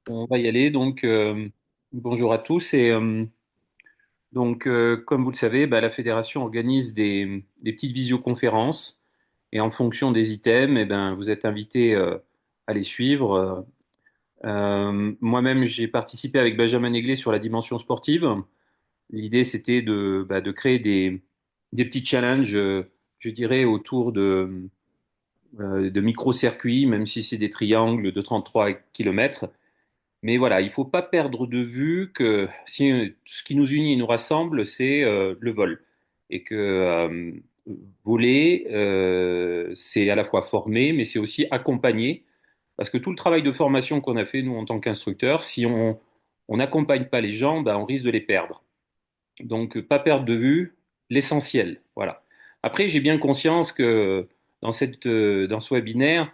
On va y aller. Bonjour à tous. Comme vous le savez, la fédération organise des petites visioconférences. Et en fonction des items, vous êtes invités à les suivre. Moi-même, j'ai participé avec Benjamin Néglé sur la dimension sportive. L'idée, c'était de créer des petits challenges, je dirais, autour de micro-circuits, même si c'est des triangles de 33 kilomètres. Mais voilà, il faut pas perdre de vue que si ce qui nous unit et nous rassemble, c'est le vol. Et que voler, c'est à la fois former, mais c'est aussi accompagner. Parce que tout le travail de formation qu'on a fait, nous, en tant qu'instructeurs, si on n'accompagne pas les gens, on risque de les perdre. Donc, pas perdre de vue l'essentiel. Voilà. Après, j'ai bien conscience que dans ce webinaire,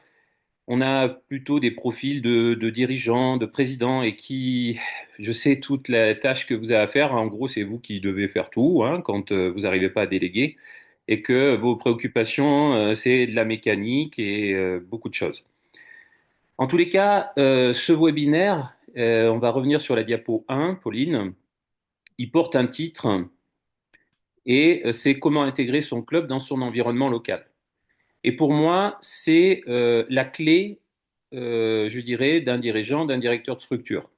on a plutôt des profils de dirigeants, de présidents, et je sais toute la tâche que vous avez à faire. En gros, c'est vous qui devez faire tout, hein, quand vous n'arrivez pas à déléguer, et que vos préoccupations, c'est de la mécanique et beaucoup de choses. En tous les cas, ce webinaire, on va revenir sur la diapo 1, Pauline. Il porte un titre et c'est comment intégrer son club dans son environnement local. Et pour moi, c'est la clé, je dirais, d'un dirigeant, d'un directeur de structure.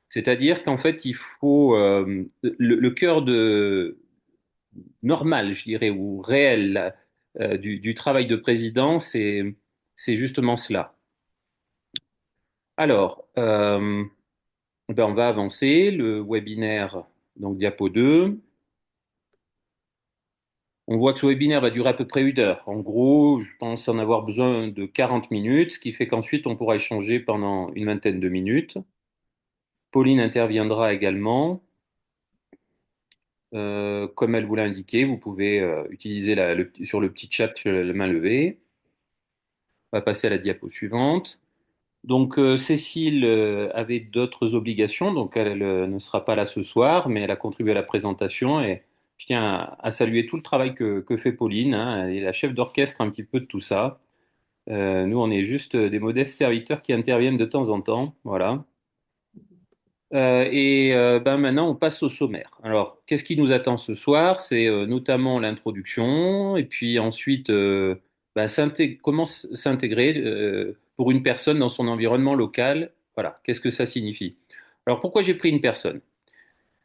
C'est-à-dire qu'en fait, il faut le cœur normal, je dirais, ou réel du travail de président, c'est justement cela. Alors, on va avancer. Le webinaire, donc diapo 2. On voit que ce webinaire va durer à peu près 1 heure. En gros, je pense en avoir besoin de 40 minutes, ce qui fait qu'ensuite on pourra échanger pendant une vingtaine de minutes. Pauline interviendra également. Comme elle vous l'a indiqué, vous pouvez utiliser sur le petit chat la main levée. On va passer à la diapo suivante. Donc Cécile avait d'autres obligations, donc elle ne sera pas là ce soir, mais elle a contribué à la présentation et je tiens à saluer tout le travail que fait Pauline, hein. Elle est la chef d'orchestre un petit peu de tout ça. Nous, on est juste des modestes serviteurs qui interviennent de temps en temps. Voilà. Maintenant, on passe au sommaire. Alors, qu'est-ce qui nous attend ce soir? C'est notamment l'introduction, et puis ensuite, comment s'intégrer pour une personne dans son environnement local. Voilà, qu'est-ce que ça signifie? Alors, pourquoi j'ai pris une personne?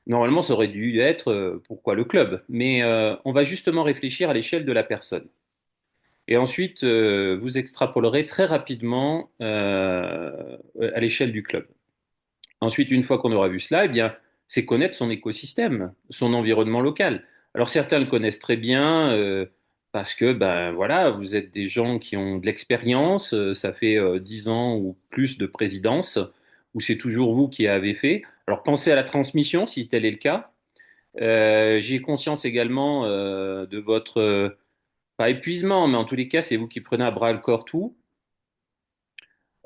Normalement, ça aurait dû être pourquoi le club, mais on va justement réfléchir à l'échelle de la personne. Et ensuite, vous extrapolerez très rapidement à l'échelle du club. Ensuite, une fois qu'on aura vu cela, eh bien, c'est connaître son écosystème, son environnement local. Alors certains le connaissent très bien parce que voilà, vous êtes des gens qui ont de l'expérience, ça fait 10 ans ou plus de présidence, où c'est toujours vous qui avez fait. Alors pensez à la transmission si tel est le cas. J'ai conscience également de votre pas épuisement, mais en tous les cas, c'est vous qui prenez à bras le corps tout.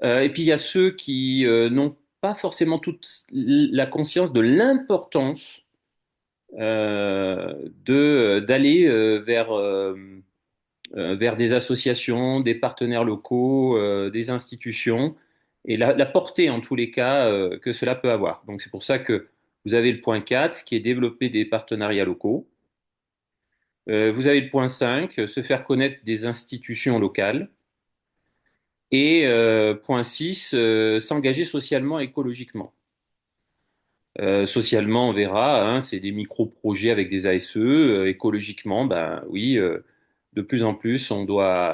Et puis il y a ceux qui n'ont pas forcément toute la conscience de l'importance d'aller vers des associations, des partenaires locaux, des institutions, et la portée en tous les cas que cela peut avoir. Donc c'est pour ça que vous avez le point 4, qui est développer des partenariats locaux. Vous avez le point 5, se faire connaître des institutions locales. Et point 6, s'engager socialement et écologiquement. Socialement, on verra, hein, c'est des micro-projets avec des ASE. Écologiquement, ben oui, de plus en plus,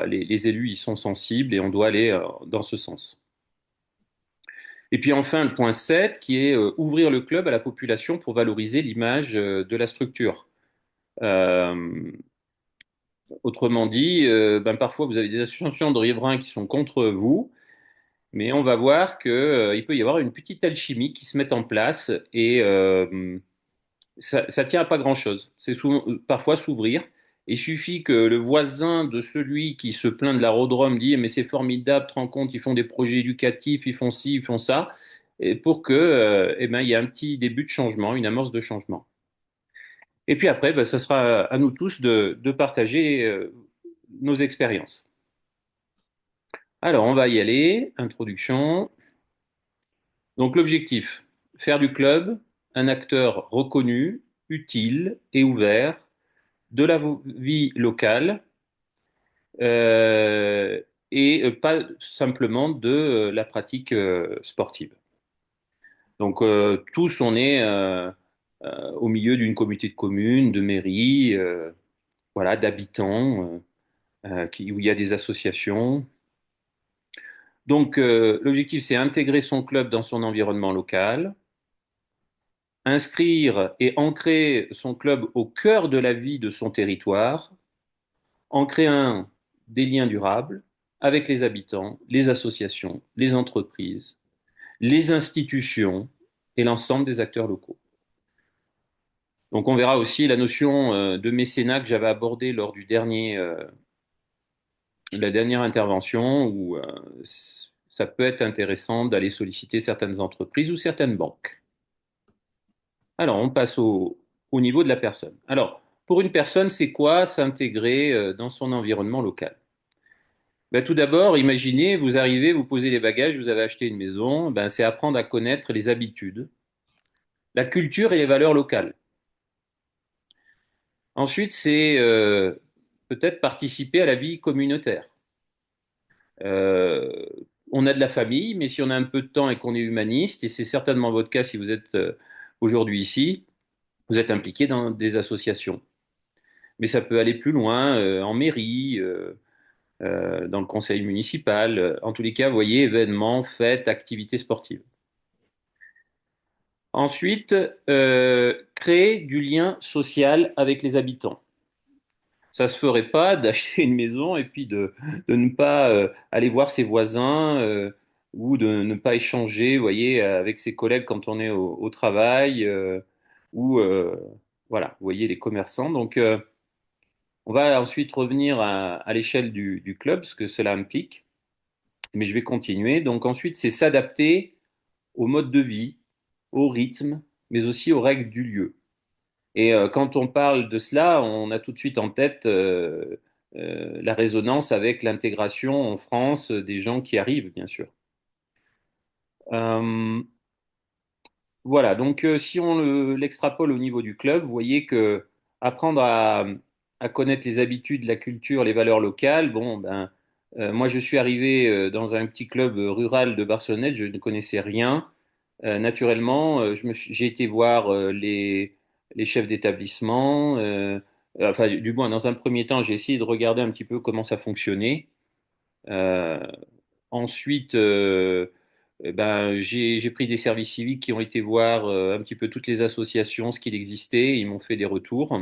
les élus y sont sensibles et on doit aller dans ce sens. Et puis enfin, le point 7, qui est ouvrir le club à la population pour valoriser l'image de la structure. Euh, Autrement dit, parfois vous avez des associations de riverains qui sont contre vous. Mais on va voir que, il peut y avoir une petite alchimie qui se met en place et ça tient à pas grand-chose. Parfois s'ouvrir. Il suffit que le voisin de celui qui se plaint de l'aérodrome dit, mais c'est formidable, tu te rends compte, ils font des projets éducatifs, ils font ci, ils font ça, et pour que, il y ait un petit début de changement, une amorce de changement. Et puis après, ça sera à nous tous de partager nos expériences. Alors, on va y aller. Introduction. Donc l'objectif, faire du club un acteur reconnu, utile et ouvert de la vie locale euh, et pas simplement de la pratique sportive. Donc tous, on est au milieu d'une communauté de communes, de mairies, voilà, d'habitants, où il y a des associations. Donc l'objectif, c'est intégrer son club dans son environnement local, inscrire et ancrer son club au cœur de la vie de son territoire, en créant des liens durables avec les habitants, les associations, les entreprises, les institutions et l'ensemble des acteurs locaux. Donc on verra aussi la notion de mécénat que j'avais abordée lors de la dernière intervention, où ça peut être intéressant d'aller solliciter certaines entreprises ou certaines banques. Alors on passe au niveau de la personne. Alors pour une personne, c'est quoi s'intégrer dans son environnement local? Ben, tout d'abord, imaginez, vous arrivez, vous posez les bagages, vous avez acheté une maison, ben, c'est apprendre à connaître les habitudes, la culture et les valeurs locales. Ensuite, c'est peut-être participer à la vie communautaire. Euh, on a de la famille, mais si on a un peu de temps et qu'on est humaniste, et c'est certainement votre cas si vous êtes aujourd'hui ici, vous êtes impliqué dans des associations. Mais ça peut aller plus loin, en mairie, dans le conseil municipal, en tous les cas, vous voyez, événements, fêtes, activités sportives. Ensuite, créer du lien social avec les habitants. Ça se ferait pas d'acheter une maison et puis de ne pas aller voir ses voisins ou de ne pas échanger, vous voyez, avec ses collègues quand on est au travail ou voilà, vous voyez les commerçants. Donc, on va ensuite revenir à l'échelle du club, ce que cela implique. Mais je vais continuer. Donc ensuite, c'est s'adapter au mode de vie, au rythme, mais aussi aux règles du lieu. Et quand on parle de cela, on a tout de suite en tête la résonance avec l'intégration en France des gens qui arrivent, bien sûr. Euh, voilà, donc si on l'extrapole au niveau du club, vous voyez que apprendre à connaître les habitudes, la culture, les valeurs locales, bon, ben, moi je suis arrivé dans un petit club rural de Barcelonnette, je ne connaissais rien. Naturellement, j'ai été voir les chefs d'établissement. Enfin, du moins, dans un premier temps, j'ai essayé de regarder un petit peu comment ça fonctionnait. Euh, ensuite, ben, j'ai pris des services civiques qui ont été voir un petit peu toutes les associations, ce qu'il existait. Ils m'ont fait des retours.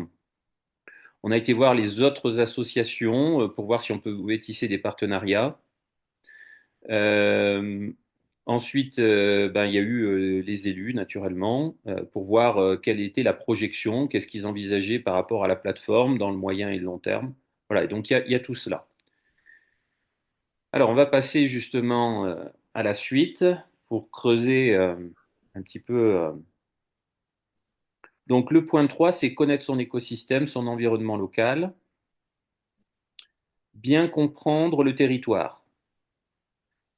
On a été voir les autres associations pour voir si on pouvait tisser des partenariats. Euh, Ensuite, ben, il y a eu les élus, naturellement, pour voir quelle était la projection, qu'est-ce qu'ils envisageaient par rapport à la plateforme dans le moyen et le long terme. Voilà, et donc il y a tout cela. Alors, on va passer justement à la suite pour creuser un petit peu. Donc, le point 3, c'est connaître son écosystème, son environnement local, bien comprendre le territoire.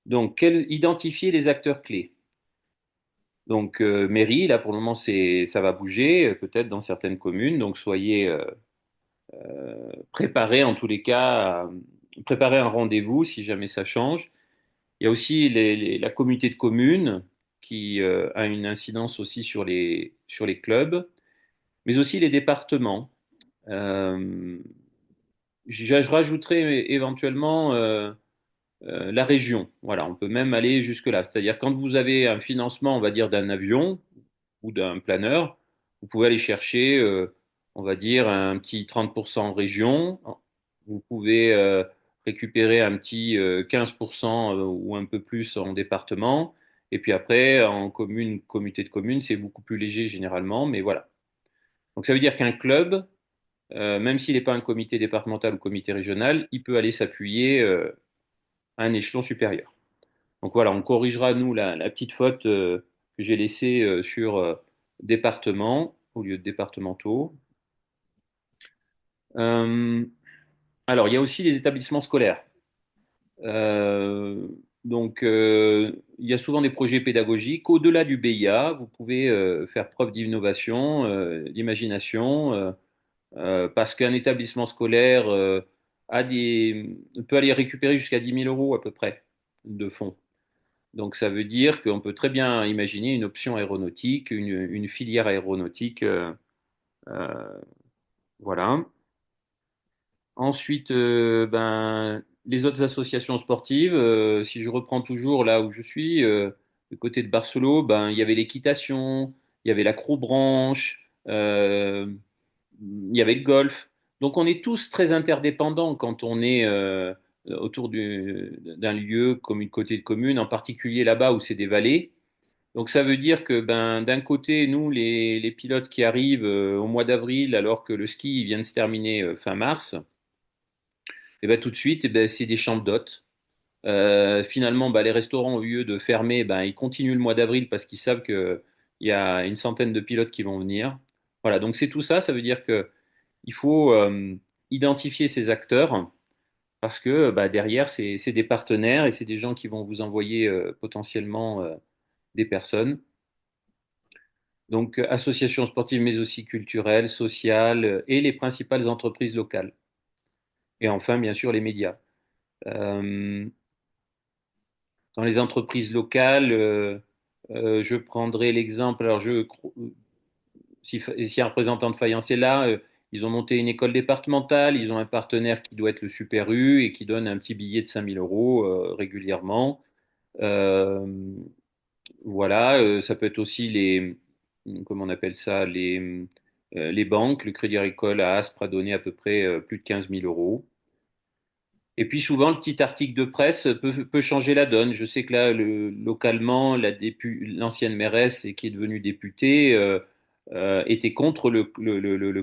Donc, identifier les acteurs clés. Donc, mairie, là pour le moment, ça va bouger, peut-être dans certaines communes. Donc, soyez préparés en tous les cas, préparez un rendez-vous si jamais ça change. Il y a aussi la communauté de communes qui a une incidence aussi sur les clubs, mais aussi les départements. Euh, je rajouterai éventuellement la région. Voilà, on peut même aller jusque-là. C'est-à-dire quand vous avez un financement, on va dire, d'un avion, ou d'un planeur, vous pouvez aller chercher, on va dire, un petit 30% en région. Vous pouvez récupérer un petit 15% ou un peu plus en département. Et puis après, en commune, communauté de communes, c'est beaucoup plus léger généralement, mais voilà. Donc ça veut dire qu'un club, même s'il n'est pas un comité départemental ou comité régional, il peut aller s'appuyer à un échelon supérieur. Donc voilà, on corrigera, nous, la petite faute que j'ai laissée sur département au lieu de départementaux. Euh, alors, il y a aussi les établissements scolaires. Euh, Donc, il y a souvent des projets pédagogiques. Au-delà du BIA, vous pouvez faire preuve d'innovation, d'imagination, parce qu'un établissement scolaire peut aller récupérer jusqu'à 10 000 € à peu près de fonds. Donc, ça veut dire qu'on peut très bien imaginer une option aéronautique, une filière aéronautique. Euh, voilà. Ensuite, les autres associations sportives, si je reprends toujours là où je suis, du côté de Barcelone, ben, il y avait l'équitation, il y avait l'acrobranche, il y avait le golf. Donc on est tous très interdépendants quand on est autour d'un lieu comme une côté de commune, en particulier là-bas où c'est des vallées. Donc ça veut dire que ben, d'un côté, nous, les pilotes qui arrivent au mois d'avril, alors que le ski il vient de se terminer fin mars, et ben, tout de suite, eh ben, c'est des champs d'hôtes. Finalement, ben, les restaurants, au lieu de fermer, ben, ils continuent le mois d'avril parce qu'ils savent qu'il y a une centaine de pilotes qui vont venir. Voilà, donc c'est tout ça. Ça veut dire que il faut identifier ces acteurs parce que bah, derrière, c'est des partenaires et c'est des gens qui vont vous envoyer potentiellement des personnes. Donc, associations sportives, mais aussi culturelles, sociales et les principales entreprises locales. Et enfin, bien sûr, les médias. Euh, Dans les entreprises locales, je prendrai l'exemple. Alors, si un représentant de Fayence est là, ils ont monté une école départementale, ils ont un partenaire qui doit être le Super U et qui donne un petit billet de 5 000 € régulièrement. Euh, voilà, ça peut être aussi comment on appelle ça, les banques. Le Crédit Agricole à Aspre a donné à peu près plus de 15 000 €. Et puis souvent, le petit article de presse peut changer la donne. Je sais que là, localement, l'ancienne mairesse et qui est devenue députée était contre le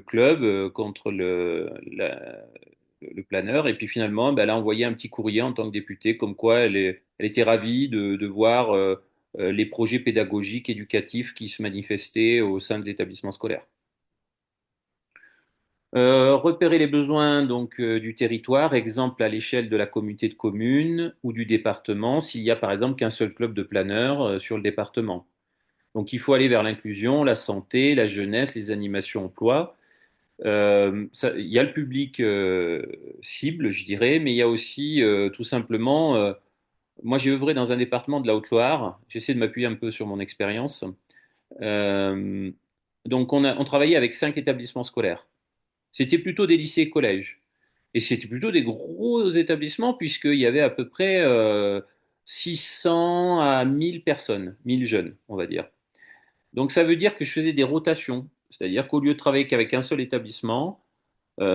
club, contre le planeur. Et puis finalement, ben, elle a envoyé un petit courrier en tant que députée, comme quoi elle était ravie de voir les projets pédagogiques, éducatifs qui se manifestaient au sein de l'établissement scolaire. Repérer les besoins donc du territoire, exemple à l'échelle de la communauté de communes ou du département, s'il y a par exemple qu'un seul club de planeurs sur le département. Donc il faut aller vers l'inclusion, la santé, la jeunesse, les animations emploi. Il y a le public cible, je dirais, mais il y a aussi tout simplement, moi j'ai œuvré dans un département de la Haute-Loire, j'essaie de m'appuyer un peu sur mon expérience. Euh, donc on travaillait avec 5 établissements scolaires. C'était plutôt des lycées et collèges. Et c'était plutôt des gros établissements puisqu'il y avait à peu près 600 à 1000 personnes, 1000 jeunes, on va dire. Donc ça veut dire que je faisais des rotations. C'est-à-dire qu'au lieu de travailler qu'avec un seul établissement,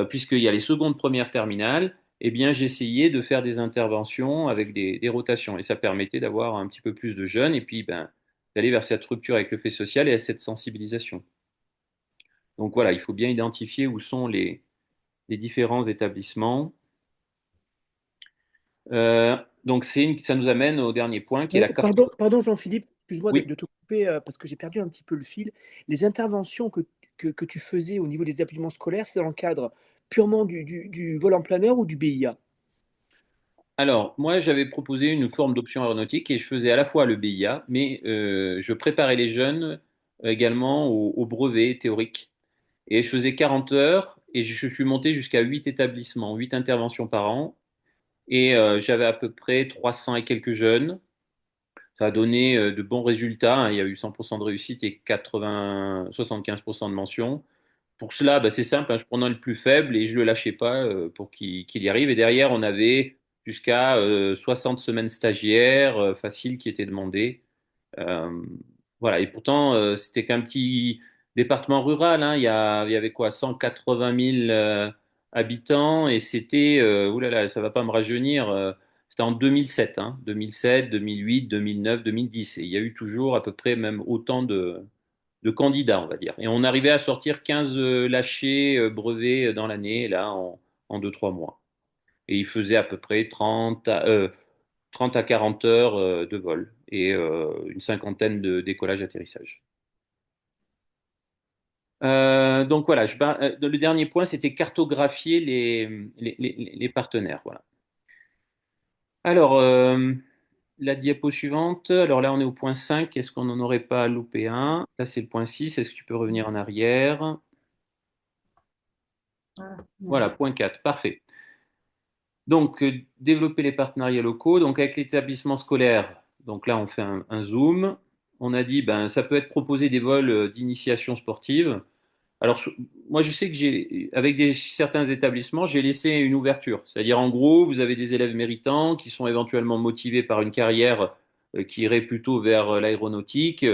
puisqu'il y a les secondes, premières, terminales, eh bien j'essayais de faire des interventions avec des rotations. Et ça permettait d'avoir un petit peu plus de jeunes et puis ben, d'aller vers cette rupture avec le fait social et à cette sensibilisation. Donc voilà, il faut bien identifier où sont les différents établissements. Donc ça nous amène au dernier point qui est la Pardon, cartographie. pardon Jean-Philippe, excuse-moi Oui. de te couper parce que j'ai perdu un petit peu le fil. Les interventions que tu faisais au niveau des établissements scolaires, c'est dans le cadre purement du vol en planeur ou du BIA? Alors, moi, j'avais proposé une forme d'option aéronautique et je faisais à la fois le BIA, mais je préparais les jeunes également au brevet théorique. Et je faisais 40 heures et je suis monté jusqu'à 8 établissements, 8 interventions par an. Et j'avais à peu près 300 et quelques jeunes. Ça a donné de bons résultats, hein. Il y a eu 100% de réussite et 75% de mention. Pour cela, bah, c'est simple, hein, je prenais le plus faible et je le lâchais pas pour qu'il y arrive. Et derrière, on avait jusqu'à 60 semaines stagiaires faciles qui étaient demandées. Euh, voilà, et pourtant, c'était qu'un petit département rural, hein. Il y avait quoi, 180 000 habitants et c'était, oulala, ça va pas me rajeunir, c'était en 2007, hein, 2007, 2008, 2009, 2010. Et il y a eu toujours à peu près même autant de candidats, on va dire. Et on arrivait à sortir 15 lâchés brevets dans l'année, là, en 2-3 mois. Et ils faisaient à peu près 30 à 40 heures de vol et une cinquantaine de décollage-atterrissage. Donc voilà, le dernier point, c'était cartographier les partenaires. Voilà. Alors, la diapo suivante. Alors là, on est au point 5. Est-ce qu'on n'en aurait pas loupé un? Là, c'est le point 6. Est-ce que tu peux revenir en arrière? Voilà, point 4. Parfait. Donc, développer les partenariats locaux. Donc, avec l'établissement scolaire, donc là, on fait un zoom. On a dit, ben, ça peut être proposé des vols d'initiation sportive. Alors, moi, je sais que avec certains établissements, j'ai laissé une ouverture. C'est-à-dire, en gros, vous avez des élèves méritants qui sont éventuellement motivés par une carrière qui irait plutôt vers l'aéronautique.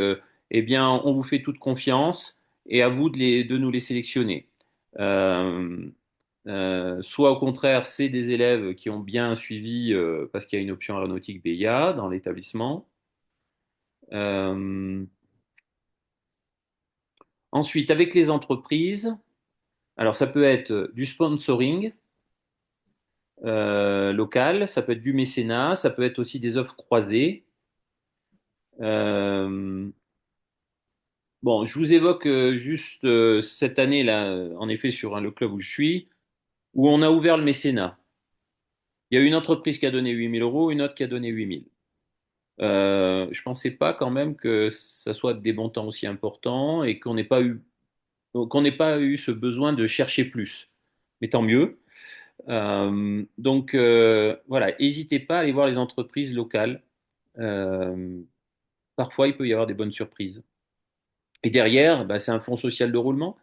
Eh bien, on vous fait toute confiance et à vous de nous les sélectionner. Euh, Soit au contraire, c'est des élèves qui ont bien suivi parce qu'il y a une option aéronautique BIA dans l'établissement. Euh, Ensuite, avec les entreprises, alors ça peut être du sponsoring local, ça peut être du mécénat, ça peut être aussi des offres croisées. Euh, bon, je vous évoque juste cette année là, en effet sur le club où je suis, où on a ouvert le mécénat. Il y a une entreprise qui a donné 8 000 euros, une autre qui a donné 8 000. Je pensais pas quand même que ça soit des montants aussi importants et qu'on n'ait pas eu ce besoin de chercher plus. Mais tant mieux. Voilà, n'hésitez pas à aller voir les entreprises locales. Euh, Parfois, il peut y avoir des bonnes surprises. Et derrière, bah, c'est un fonds social de roulement.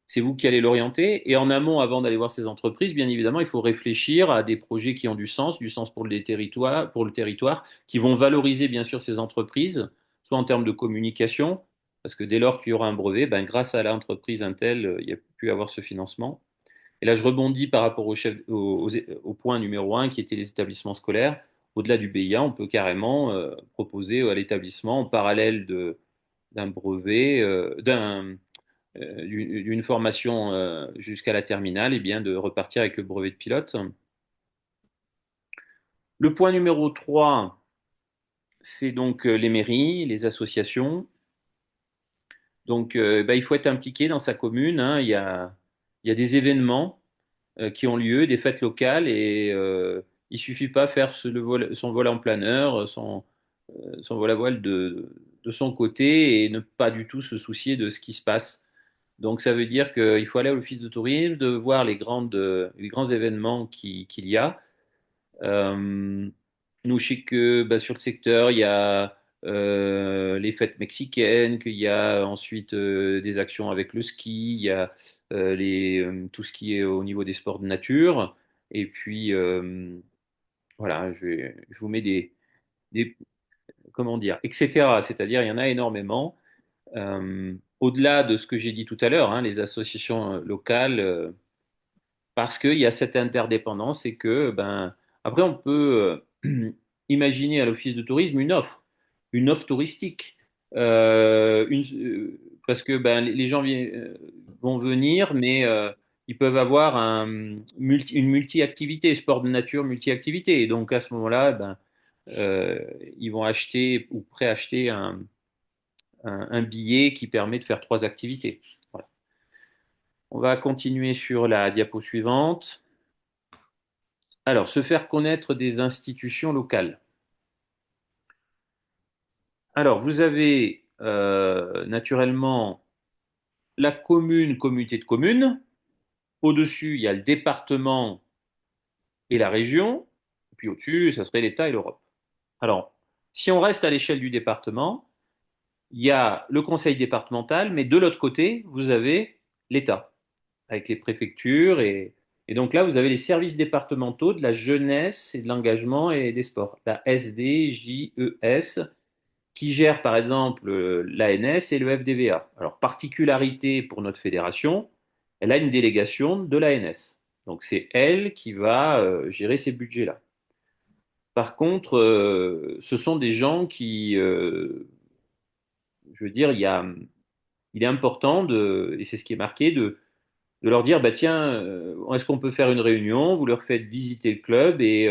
C'est vous qui allez l'orienter. Et en amont, avant d'aller voir ces entreprises, bien évidemment, il faut réfléchir à des projets qui ont du sens pour le territoire, qui vont valoriser bien sûr ces entreprises, soit en termes de communication, parce que dès lors qu'il y aura un brevet, ben, grâce à l'entreprise Intel, il y a pu avoir ce financement. Et là, je rebondis par rapport au point numéro un, qui était les établissements scolaires. Au-delà du BIA, on peut carrément proposer à l'établissement, en parallèle d'un brevet, d'une formation jusqu'à la terminale, et bien de repartir avec le brevet de pilote. Le point numéro 3, c'est donc les mairies, les associations. Donc, bah, il faut être impliqué dans sa commune, hein. Il y a des événements qui ont lieu, des fêtes locales, et il suffit pas faire son vol en planeur, son vol à voile de son côté et ne pas du tout se soucier de ce qui se passe. Donc ça veut dire qu'il faut aller à l'office de tourisme, de voir les grands événements qu'il y a. Euh, Nous, je sais que bah, sur le secteur, il y a les fêtes mexicaines, qu'il y a ensuite des actions avec le ski, il y a tout ce qui est au niveau des sports de nature. Et puis, voilà, je vous mets des, comment dire, etc. C'est-à-dire, il y en a énormément. Au-delà de ce que j'ai dit tout à l'heure, hein, les associations locales, parce qu'il y a cette interdépendance et que, ben, après, on peut imaginer à l'office de tourisme une offre touristique. Parce que ben, les gens vont venir, mais ils peuvent avoir une multi-activité, sport de nature, multi-activité. Et donc, à ce moment-là, ben, euh, ils vont acheter ou préacheter un billet qui permet de faire trois activités. Voilà. On va continuer sur la diapo suivante. Alors, se faire connaître des institutions locales. Alors, vous avez naturellement la commune, communauté de communes. Au-dessus, il y a le département et la région. Et puis au-dessus, ça serait l'État et l'Europe. Alors, si on reste à l'échelle du département, il y a le conseil départemental, mais de l'autre côté, vous avez l'État, avec les préfectures. Et donc là, vous avez les services départementaux de la jeunesse et de l'engagement et des sports, la SDJES, qui gère par exemple l'ANS et le FDVA. Alors, particularité pour notre fédération, elle a une délégation de l'ANS. Donc, c'est elle qui va gérer ces budgets-là. Par contre, ce sont des gens qui, je veux dire, il est important et c'est ce qui est marqué, de leur dire, bah, tiens, est-ce qu'on peut faire une réunion? Vous leur faites visiter le club et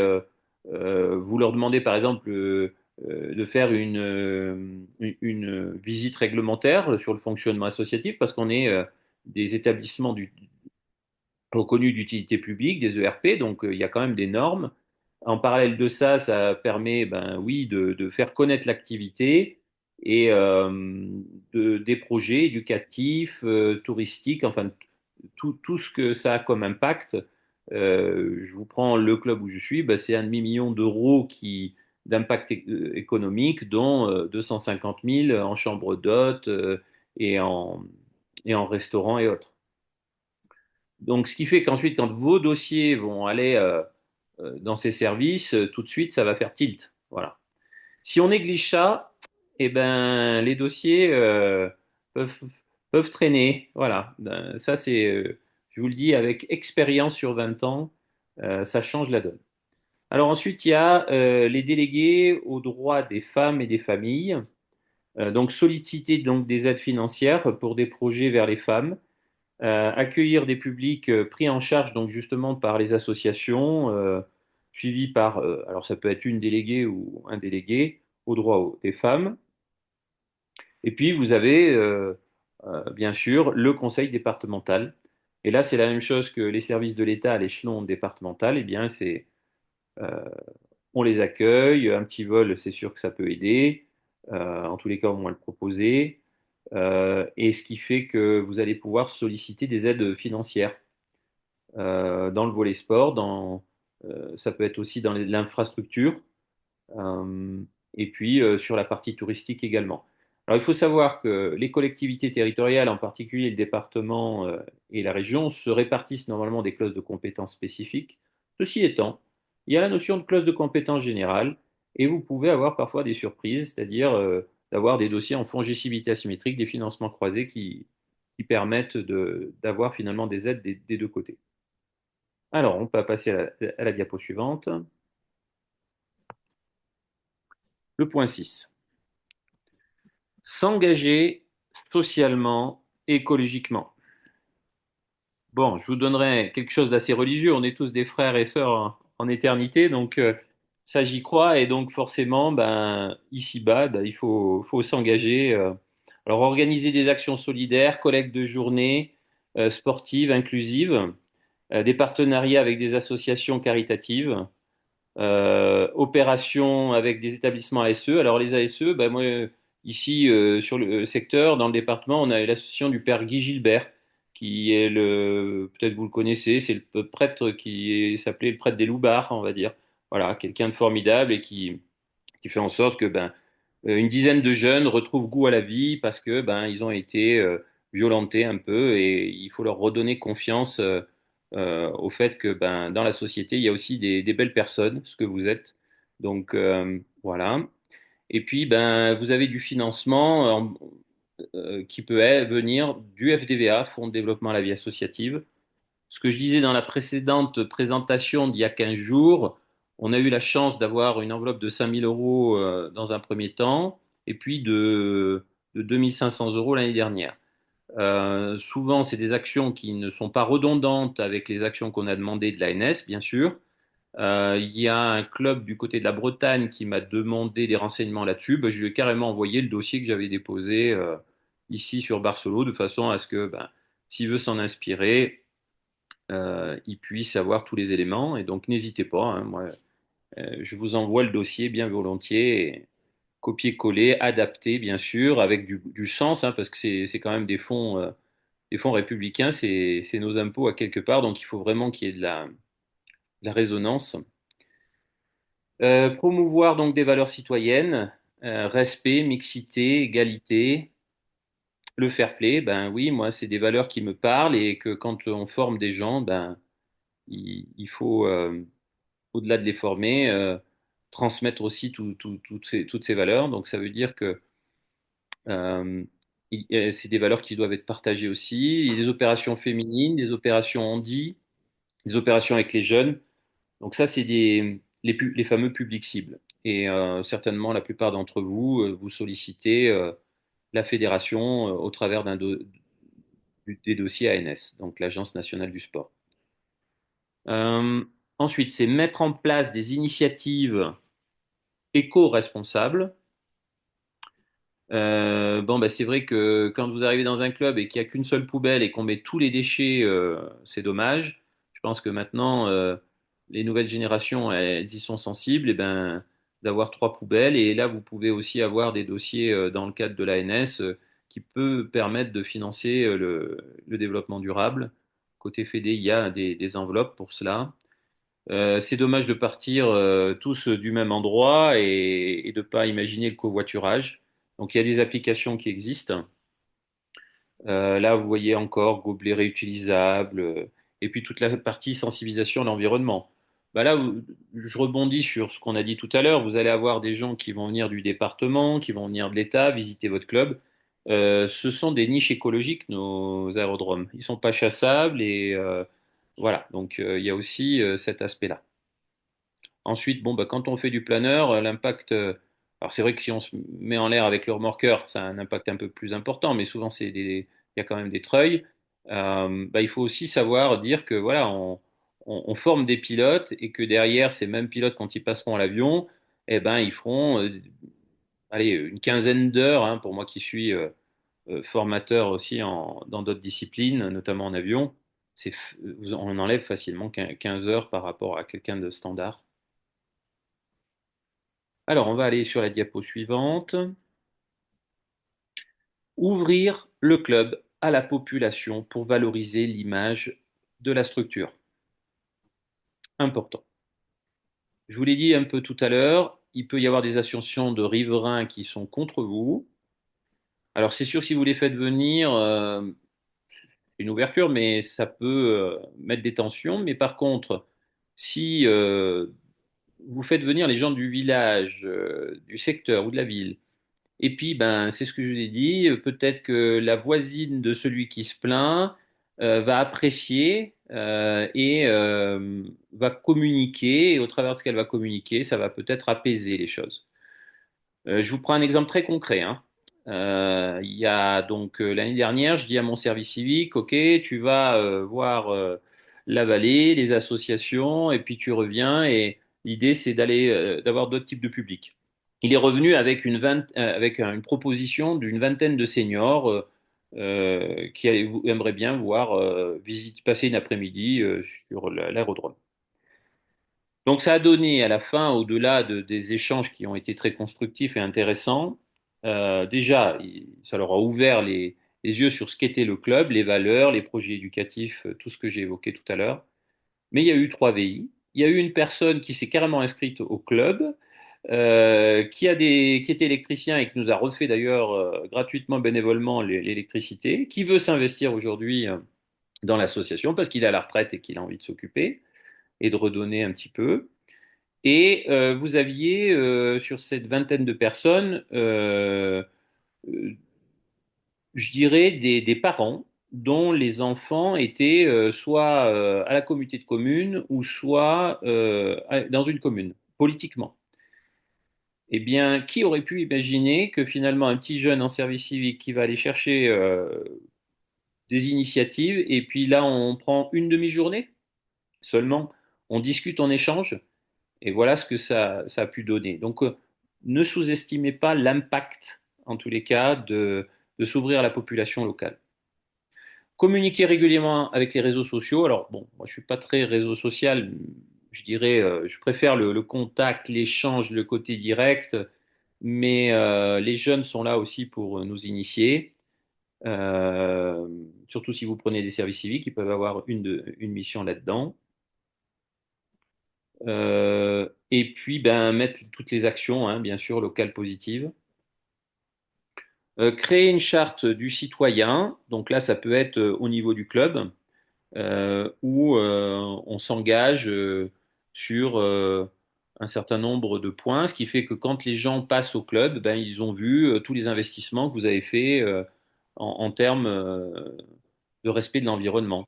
vous leur demandez, par exemple, de faire une visite réglementaire sur le fonctionnement associatif, parce qu'on est des établissements reconnus d'utilité publique, des ERP, donc il y a quand même des normes. En parallèle de ça, ça permet, ben oui, de faire connaître l'activité et des projets éducatifs, touristiques, enfin tout ce que ça a comme impact. Je vous prends le club où je suis, ben, c'est 1,5 million d'euros d'impact économique, dont 250 000 en chambre d'hôtes et en restaurant et autres. Donc, ce qui fait qu'ensuite, quand vos dossiers vont aller dans ces services, tout de suite, ça va faire tilt. Voilà. Si on néglige ça, eh ben, les dossiers peuvent, peuvent traîner. Voilà. Ben, ça, je vous le dis, avec expérience sur 20 ans, ça change la donne. Alors ensuite, il y a les délégués aux droits des femmes et des familles. Donc, solliciter donc, des aides financières pour des projets vers les femmes, accueillir des publics pris en charge donc justement par les associations, suivis par, alors ça peut être une déléguée ou un délégué aux droits des femmes. Et puis vous avez bien sûr le conseil départemental. Et là, c'est la même chose que les services de l'État à l'échelon départemental. Eh bien, euh, on les accueille. Un petit vol, c'est sûr que ça peut aider. En tous les cas, au moins le proposer. Et ce qui fait que vous allez pouvoir solliciter des aides financières dans le volet sport, ça peut être aussi dans l'infrastructure, euh, et puis sur la partie touristique également. Alors il faut savoir que les collectivités territoriales, en particulier le département et la région, se répartissent normalement des clauses de compétences spécifiques. Ceci étant, il y a la notion de clause de compétence générale, et vous pouvez avoir parfois des surprises, c'est-à-dire d'avoir des dossiers en fongibilité asymétrique, des financements croisés qui permettent d'avoir finalement des aides des deux côtés. Alors, on peut passer à la diapo suivante. Le point 6. S'engager socialement et écologiquement. Bon, je vous donnerai quelque chose d'assez religieux. On est tous des frères et sœurs en éternité, donc ça j'y crois. Et donc forcément, ben, ici-bas, ben, il faut s'engager. Alors, organiser des actions solidaires, collecte de journées sportives, inclusives, des partenariats avec des associations caritatives, opérations avec des établissements ASE. Alors les ASE, ben moi, ici sur le secteur, dans le département, on a l'association du père Guy Gilbert, qui est peut-être vous le connaissez, c'est le prêtre s'appelait le prêtre des Loubards, on va dire. Voilà, quelqu'un de formidable et qui fait en sorte que ben, une dizaine de jeunes retrouvent goût à la vie parce que ben, ils ont été violentés un peu et il faut leur redonner confiance au fait que ben, dans la société, il y a aussi des belles personnes, ce que vous êtes. Donc voilà. Et puis, ben, vous avez du financement qui peut venir du FDVA, Fonds de développement à la vie associative. Ce que je disais dans la précédente présentation d'il y a 15 jours, on a eu la chance d'avoir une enveloppe de 5 000 euros dans un premier temps et puis de 2 500 euros l'année dernière. Souvent, c'est des actions qui ne sont pas redondantes avec les actions qu'on a demandées de l'ANS, bien sûr. Il y a un club du côté de la Bretagne qui m'a demandé des renseignements là-dessus. Ben, je lui ai carrément envoyé le dossier que j'avais déposé ici sur Barcelone, de façon à ce que, ben, s'il veut s'en inspirer, il puisse avoir tous les éléments. Et donc, n'hésitez pas, hein, moi, je vous envoie le dossier bien volontiers, copier-coller, adapté, bien sûr, avec du sens, hein, parce que c'est quand même des fonds républicains, c'est nos impôts à quelque part, donc il faut vraiment qu'il y ait de la résonance. Promouvoir donc des valeurs citoyennes, respect, mixité, égalité, le fair play, ben oui, moi, c'est des valeurs qui me parlent et que quand on forme des gens, ben, il faut, au-delà de les former, transmettre aussi toutes ces valeurs. Donc ça veut dire que euh, c'est des valeurs qui doivent être partagées aussi. Il y a des opérations féminines, des opérations handi, des opérations avec les jeunes. Donc ça, c'est les fameux publics cibles. Et certainement, la plupart d'entre vous, vous sollicitez la fédération au travers des dossiers ANS, donc l'Agence nationale du sport. Euh, Ensuite, c'est mettre en place des initiatives éco-responsables. Bon, bah, c'est vrai que quand vous arrivez dans un club et qu'il n'y a qu'une seule poubelle et qu'on met tous les déchets, c'est dommage. Je pense que maintenant, les nouvelles générations, elles y sont sensibles, et ben, d'avoir 3 poubelles. Et là, vous pouvez aussi avoir des dossiers dans le cadre de l'ANS qui peut permettre de financer le développement durable. Côté Fédé, il y a des enveloppes pour cela. C'est dommage de partir tous du même endroit et de ne pas imaginer le covoiturage. Donc il y a des applications qui existent. Là, vous voyez encore gobelets réutilisables, et puis toute la partie sensibilisation à l'environnement. Bah là, je rebondis sur ce qu'on a dit tout à l'heure. Vous allez avoir des gens qui vont venir du département, qui vont venir de l'État, visiter votre club. Ce sont des niches écologiques, nos aérodromes. Ils sont pas chassables et voilà. Donc il y a aussi cet aspect-là. Ensuite, bon, bah, quand on fait du planeur, l'impact. Alors, c'est vrai que si on se met en l'air avec le remorqueur, ça a un impact un peu plus important, mais souvent, il y a quand même des treuils. Bah, il faut aussi savoir dire que voilà, on forme des pilotes et que derrière, ces mêmes pilotes, quand ils passeront à l'avion, eh ben, ils feront allez, une quinzaine d'heures, hein, pour moi qui suis formateur aussi dans d'autres disciplines, notamment en avion. On enlève facilement 15 heures par rapport à quelqu'un de standard. Alors, on va aller sur la diapo suivante. Ouvrir le club à la population pour valoriser l'image de la structure. Important. Je vous l'ai dit un peu tout à l'heure, il peut y avoir des associations de riverains qui sont contre vous. Alors, c'est sûr que si vous les faites venir, c'est une ouverture, mais ça peut mettre des tensions. Mais par contre, si vous faites venir les gens du village, du secteur ou de la ville, et puis, ben, c'est ce que je vous ai dit. Peut-être que la voisine de celui qui se plaint va apprécier et va communiquer. Et au travers de ce qu'elle va communiquer, ça va peut-être apaiser les choses. Je vous prends un exemple très concret, hein. Il y a donc l'année dernière, je dis à mon service civique, OK, tu vas voir la vallée, les associations, et puis tu reviens. Et l'idée, c'est d'avoir d'autres types de publics. Il est revenu avec une proposition d'une vingtaine de seniors qui aimeraient bien voir passer une après-midi sur l'aérodrome. Donc ça a donné à la fin, au-delà des échanges qui ont été très constructifs et intéressants, déjà, ça leur a ouvert les yeux sur ce qu'était le club, les valeurs, les projets éducatifs, tout ce que j'ai évoqué tout à l'heure. Mais il y a eu 3 VI. Il y a eu une personne qui s'est carrément inscrite au club, qui était électricien et qui nous a refait d'ailleurs gratuitement, bénévolement l'électricité, qui veut s'investir aujourd'hui dans l'association parce qu'il est à la retraite et qu'il a envie de s'occuper et de redonner un petit peu. Et vous aviez sur cette vingtaine de personnes, euh, je dirais, des parents dont les enfants étaient soit à la communauté de communes ou soit dans une commune, politiquement. Eh bien, qui aurait pu imaginer que finalement un petit jeune en service civique qui va aller chercher des initiatives, et puis là on prend une demi-journée seulement, on discute, on échange, et voilà ce que ça a pu donner. Donc ne sous-estimez pas l'impact, en tous les cas, de s'ouvrir à la population locale. Communiquer régulièrement avec les réseaux sociaux. Alors bon, moi je suis pas très réseau social, je dirais, je préfère le contact, l'échange, le côté direct, mais les jeunes sont là aussi pour nous initier. Surtout si vous prenez des services civiques, ils peuvent avoir une mission là-dedans. Et puis, ben, mettre toutes les actions, hein, bien sûr, locales positives. Créer une charte du citoyen. Donc là, ça peut être au niveau du club, où on s'engage sur un certain nombre de points, ce qui fait que quand les gens passent au club, ben, ils ont vu tous les investissements que vous avez faits en termes de respect de l'environnement.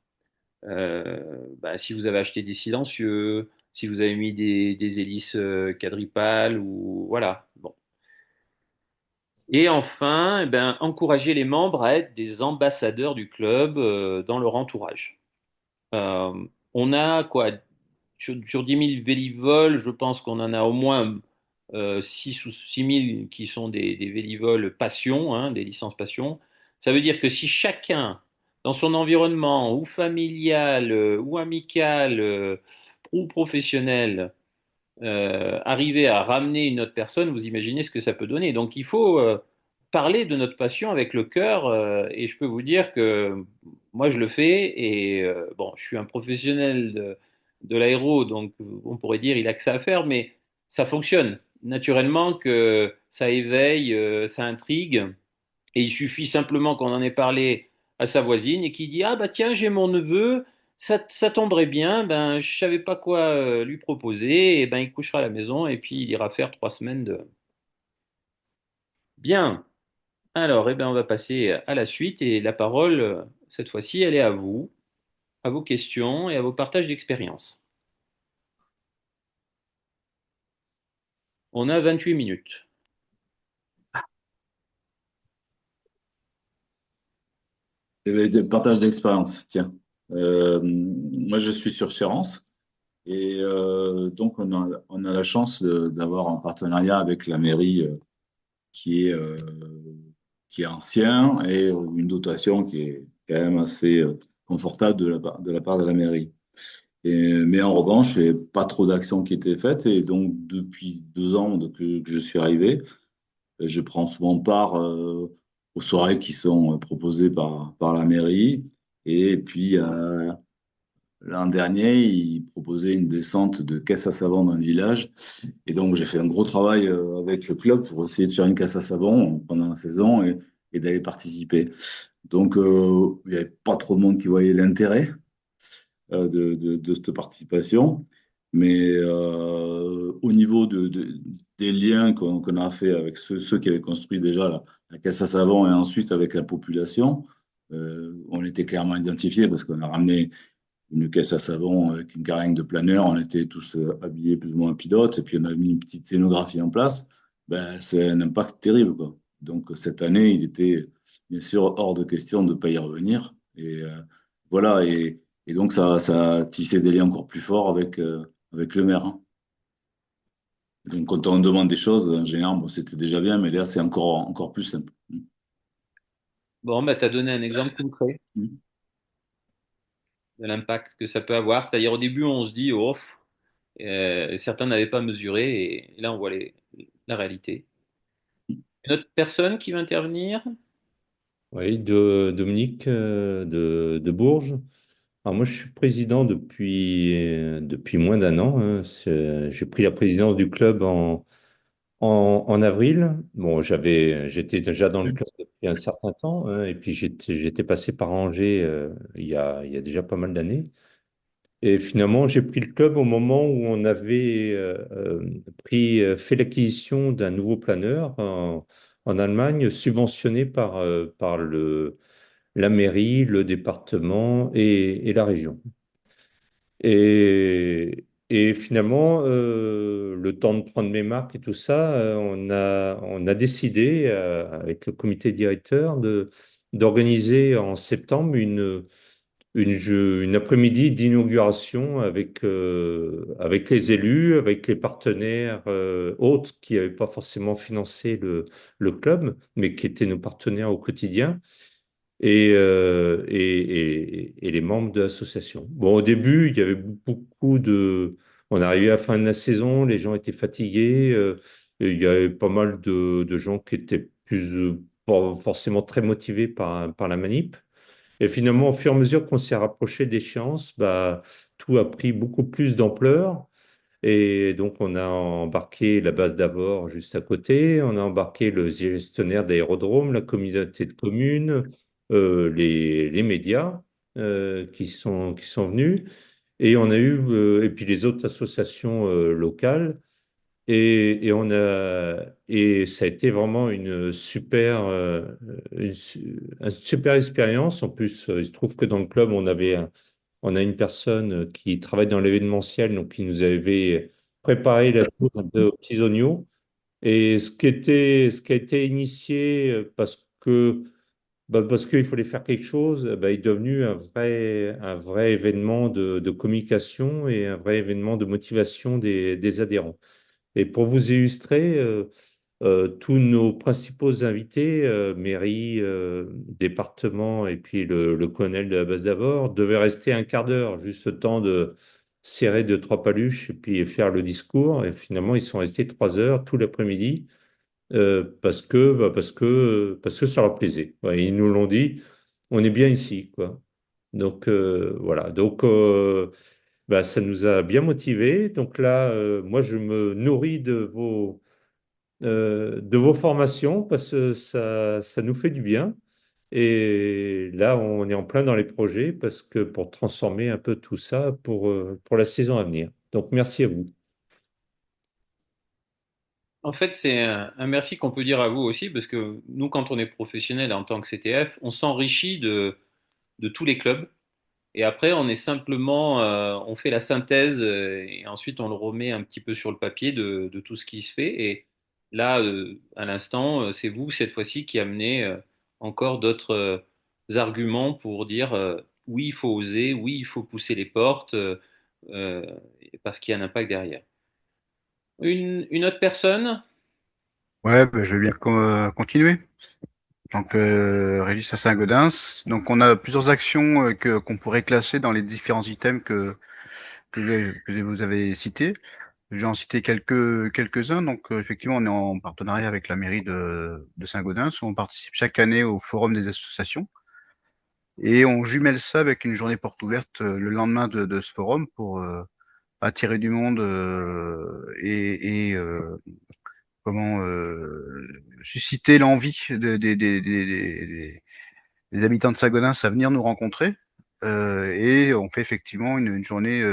Bah, si vous avez acheté des silencieux, si vous avez mis des hélices quadripales, ou voilà. Bon. Et enfin, eh ben, encourager les membres à être des ambassadeurs du club dans leur entourage. Euh, on a quoi? Sur 10 000 vélivoles, je pense qu'on en a au moins 6 ou 6 000 qui sont des vélivoles passion, hein, des licences passion. Ça veut dire que si chacun, dans son environnement, ou familial, ou amical, pro professionnel arriver à ramener une autre personne, vous imaginez ce que ça peut donner. Donc il faut parler de notre passion avec le cœur et je peux vous dire que moi je le fais et bon, je suis un professionnel de l'aéro, donc on pourrait dire il a que ça à faire, mais ça fonctionne. Naturellement que ça éveille, ça intrigue et il suffit simplement qu'on en ait parlé à sa voisine et qu'il dit ah bah tiens j'ai mon neveu ça tomberait bien, ben, je savais pas quoi lui proposer, et ben, il couchera à la maison et puis il ira faire 3 semaines de... Bien, alors, eh ben, on va passer à la suite et la parole, cette fois-ci, elle est à vous, à vos questions et à vos partages d'expérience. On a 28 minutes. Des partages d'expérience, tiens. Moi, je suis sur Chérence et donc on a la chance d'avoir un partenariat avec la mairie qui est, euh, qui est ancien et une dotation qui est quand même assez confortable de la part de la mairie. Mais en revanche, il n'y avait pas trop d'actions qui étaient faites et donc depuis 2 ans que je suis arrivé, je prends souvent part aux soirées qui sont proposées par la mairie. Et puis, l'an dernier, ils proposaient une descente de caisse à savon dans le village. Et donc, j'ai fait un gros travail avec le club pour essayer de faire une caisse à savon pendant la saison et d'aller participer. Donc, il n'y avait pas trop de monde qui voyait l'intérêt de cette participation. Mais au niveau des liens qu'on a fait avec ceux qui avaient construit déjà la caisse à savon et ensuite avec la population, on était clairement identifiés parce qu'on a ramené une caisse à savon avec une carène de planeur. On était tous habillés plus ou moins pilote et puis on a mis une petite scénographie en place. Ben, c'est un impact terrible, quoi. Donc cette année, il était bien sûr hors de question de ne pas y revenir. Et voilà, et donc ça a tissé des liens encore plus forts avec le maire, hein. Donc quand on demande des choses, en général, bon, c'était déjà bien, mais là, c'est encore plus simple. Bon, ben, tu as donné un exemple concret de l'impact que ça peut avoir. C'est-à-dire au début, on se dit, oh, certains n'avaient pas mesuré et là, on voit la réalité. Une autre personne qui va intervenir? Oui, Dominique de Bourges. Alors moi, je suis président depuis moins d'un an, hein. J'ai pris la présidence du club en avril. Bon, j'étais déjà dans le club depuis un certain temps, hein, et puis j'étais passé par Angers il y a déjà pas mal d'années. Et finalement, j'ai pris le club au moment où on avait fait l'acquisition d'un nouveau planeur en Allemagne, subventionné par la mairie, le département et la région. Et finalement, le temps de prendre mes marques et tout ça, on a décidé, avec le comité directeur, d'organiser en septembre une après-midi d'inauguration avec les élus, avec les partenaires autres qui n'avaient pas forcément financé le club, mais qui étaient nos partenaires au quotidien et les membres de l'association. Bon, au début, il y avait beaucoup de... On arrivait à la fin de la saison, les gens étaient fatigués, et il y avait pas mal de gens qui étaient pas forcément très motivés par la manip. Et finalement, au fur et à mesure qu'on s'est rapproché d'échéance, bah, tout a pris beaucoup plus d'ampleur. Et donc, on a embarqué la base d'Avor juste à côté, on a embarqué le gestionnaire d'aérodrome, la communauté de communes, les médias qui sont venus, et on a eu, et puis les autres associations locales, et ça a été vraiment une super expérience. En plus, il se trouve que dans le club, on a une personne qui travaille dans l'événementiel, donc qui nous avait préparé la chose un peu aux petits oignons. Et ce qui a été initié parce qu'il fallait faire quelque chose, est devenu un vrai événement de communication et un vrai événement de motivation des adhérents. Et pour vous illustrer, tous nos principaux invités, mairie, département et puis le colonel de la base d'Avor, devaient rester un quart d'heure, juste le temps serrer deux, trois paluches et puis faire le discours. Et finalement, ils sont restés 3 heures tout l'après-midi parce que ça leur plaisait. Ouais, ils nous l'ont dit, on est bien ici, quoi. Donc voilà. Donc bah, ça nous a bien motivés. Donc là, moi, je me nourris de vos formations parce que ça nous fait du bien. Et là, on est en plein dans les projets parce que pour transformer un peu tout ça pour la saison à venir. Donc, merci à vous. En fait, c'est un merci qu'on peut dire à vous aussi, parce que nous, quand on est professionnel en tant que CTF, on s'enrichit de tous les clubs. Et après, on est simplement, on fait la synthèse et ensuite on le remet un petit peu sur le papier de tout ce qui se fait. Et là, à l'instant, c'est vous, cette fois-ci, qui amenez encore d'autres arguments pour dire oui, il faut oser, oui, il faut pousser les portes, euh, parce qu'il y a un impact derrière. Une autre personne? Ouais, ben, je vais bien continuer. Donc, Régis à Saint-Gaudens. Donc, on a plusieurs actions qu'on pourrait classer dans les différents items que vous avez cités. Je vais en citer quelques-uns. Donc, effectivement, on est en partenariat avec la mairie de Saint-Gaudens. On participe chaque année au forum des associations et on jumelle ça avec une journée porte ouverte le lendemain de ce forum pour attirer du monde et comment susciter l'envie des habitants de Sagonins à venir nous rencontrer. Et on fait effectivement une journée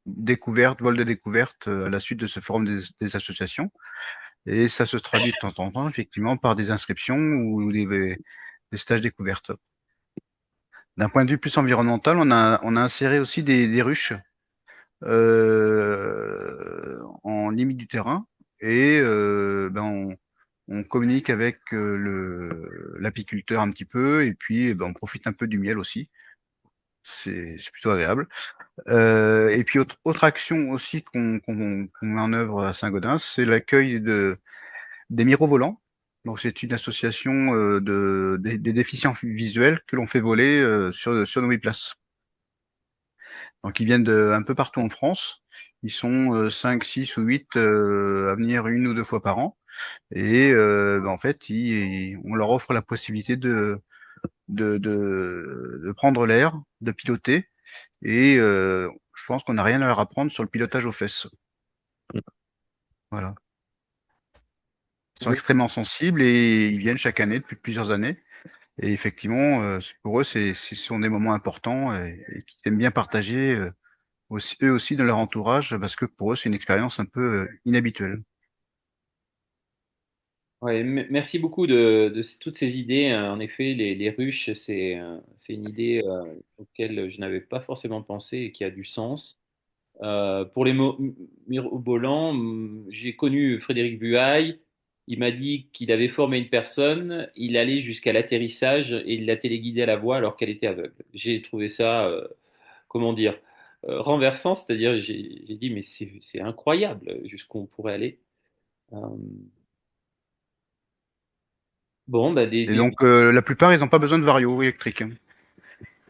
découverte, vol de découverte à la suite de ce forum des associations. Et ça se traduit de temps en temps, effectivement, par des inscriptions ou des stages découvertes. D'un point de vue plus environnemental, on a inséré aussi des ruches en limite du terrain et on communique avec l'apiculteur un petit peu et puis on profite un peu du miel aussi. C'est plutôt agréable. Et puis autre action aussi qu'on met en œuvre à Saint-Gaudens, c'est l'accueil des mirovolants. Donc c'est une association des déficients visuels que l'on fait voler sur nos 8 places. Donc ils viennent de un peu partout en France. Ils sont 5, 6 ou 8 à venir une ou deux fois par an. Et en fait, on leur offre la possibilité de prendre l'air, de piloter. Et je pense qu'on n'a rien à leur apprendre sur le pilotage aux fesses. Voilà. Ils sont Oui. extrêmement sensibles et ils viennent chaque année depuis plusieurs années. Et effectivement, pour eux, ce sont des moments importants et qu'ils aiment bien partager aussi, eux aussi dans leur entourage parce que pour eux, c'est une expérience un peu inhabituelle. Ouais, merci beaucoup de toutes ces idées. En effet, les ruches, c'est une idée auquel je n'avais pas forcément pensé et qui a du sens. Pour les mirobolants, j'ai connu Frédéric Buhaï. Il m'a dit qu'il avait formé une personne. Il allait jusqu'à l'atterrissage et il la téléguidait à la voie alors qu'elle était aveugle. J'ai trouvé ça, comment dire, renversant. C'est-à-dire, j'ai dit, mais c'est incroyable jusqu'où on pourrait aller. Euh, bon, bah, Et donc, la plupart, ils n'ont pas besoin de vario électrique, hein.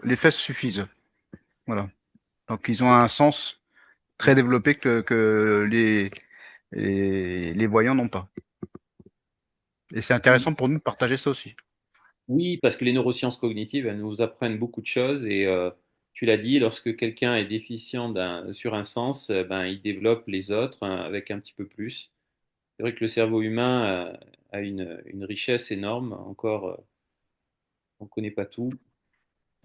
Les fesses suffisent. Voilà. Donc, ils ont un sens très développé que les voyants n'ont pas. Et c'est intéressant pour nous de partager ça aussi. Oui, parce que les neurosciences cognitives, elles nous apprennent beaucoup de choses et tu l'as dit, lorsque quelqu'un est déficient sur un sens, ben, il développe les autres hein, avec un petit peu plus. C'est vrai que le cerveau humain a une richesse énorme, encore, on ne connaît pas tout.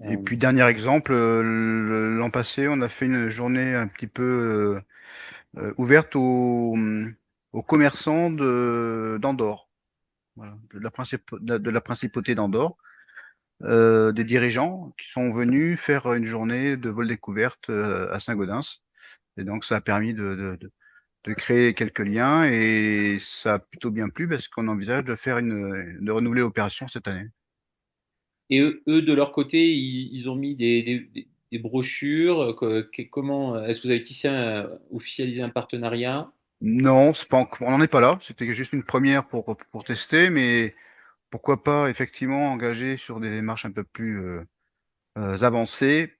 Et Euh, puis, dernier exemple, l'an passé, on a fait une journée un petit peu ouverte aux commerçants d'Andorre, voilà, de la principauté d'Andorre, des dirigeants qui sont venus faire une journée de vol découverte à Saint-Gaudens. Et donc, ça a permis de créer quelques liens et ça a plutôt bien plu parce qu'on envisage de renouveler l'opération cette année. et eux, de leur côté, ils ont mis des brochures. Comment, est-ce que vous avez officialisé un partenariat? Non, c'est pas, on n'en est pas là. C'était juste une première pour tester, mais pourquoi pas effectivement engager sur des démarches un peu plus avancées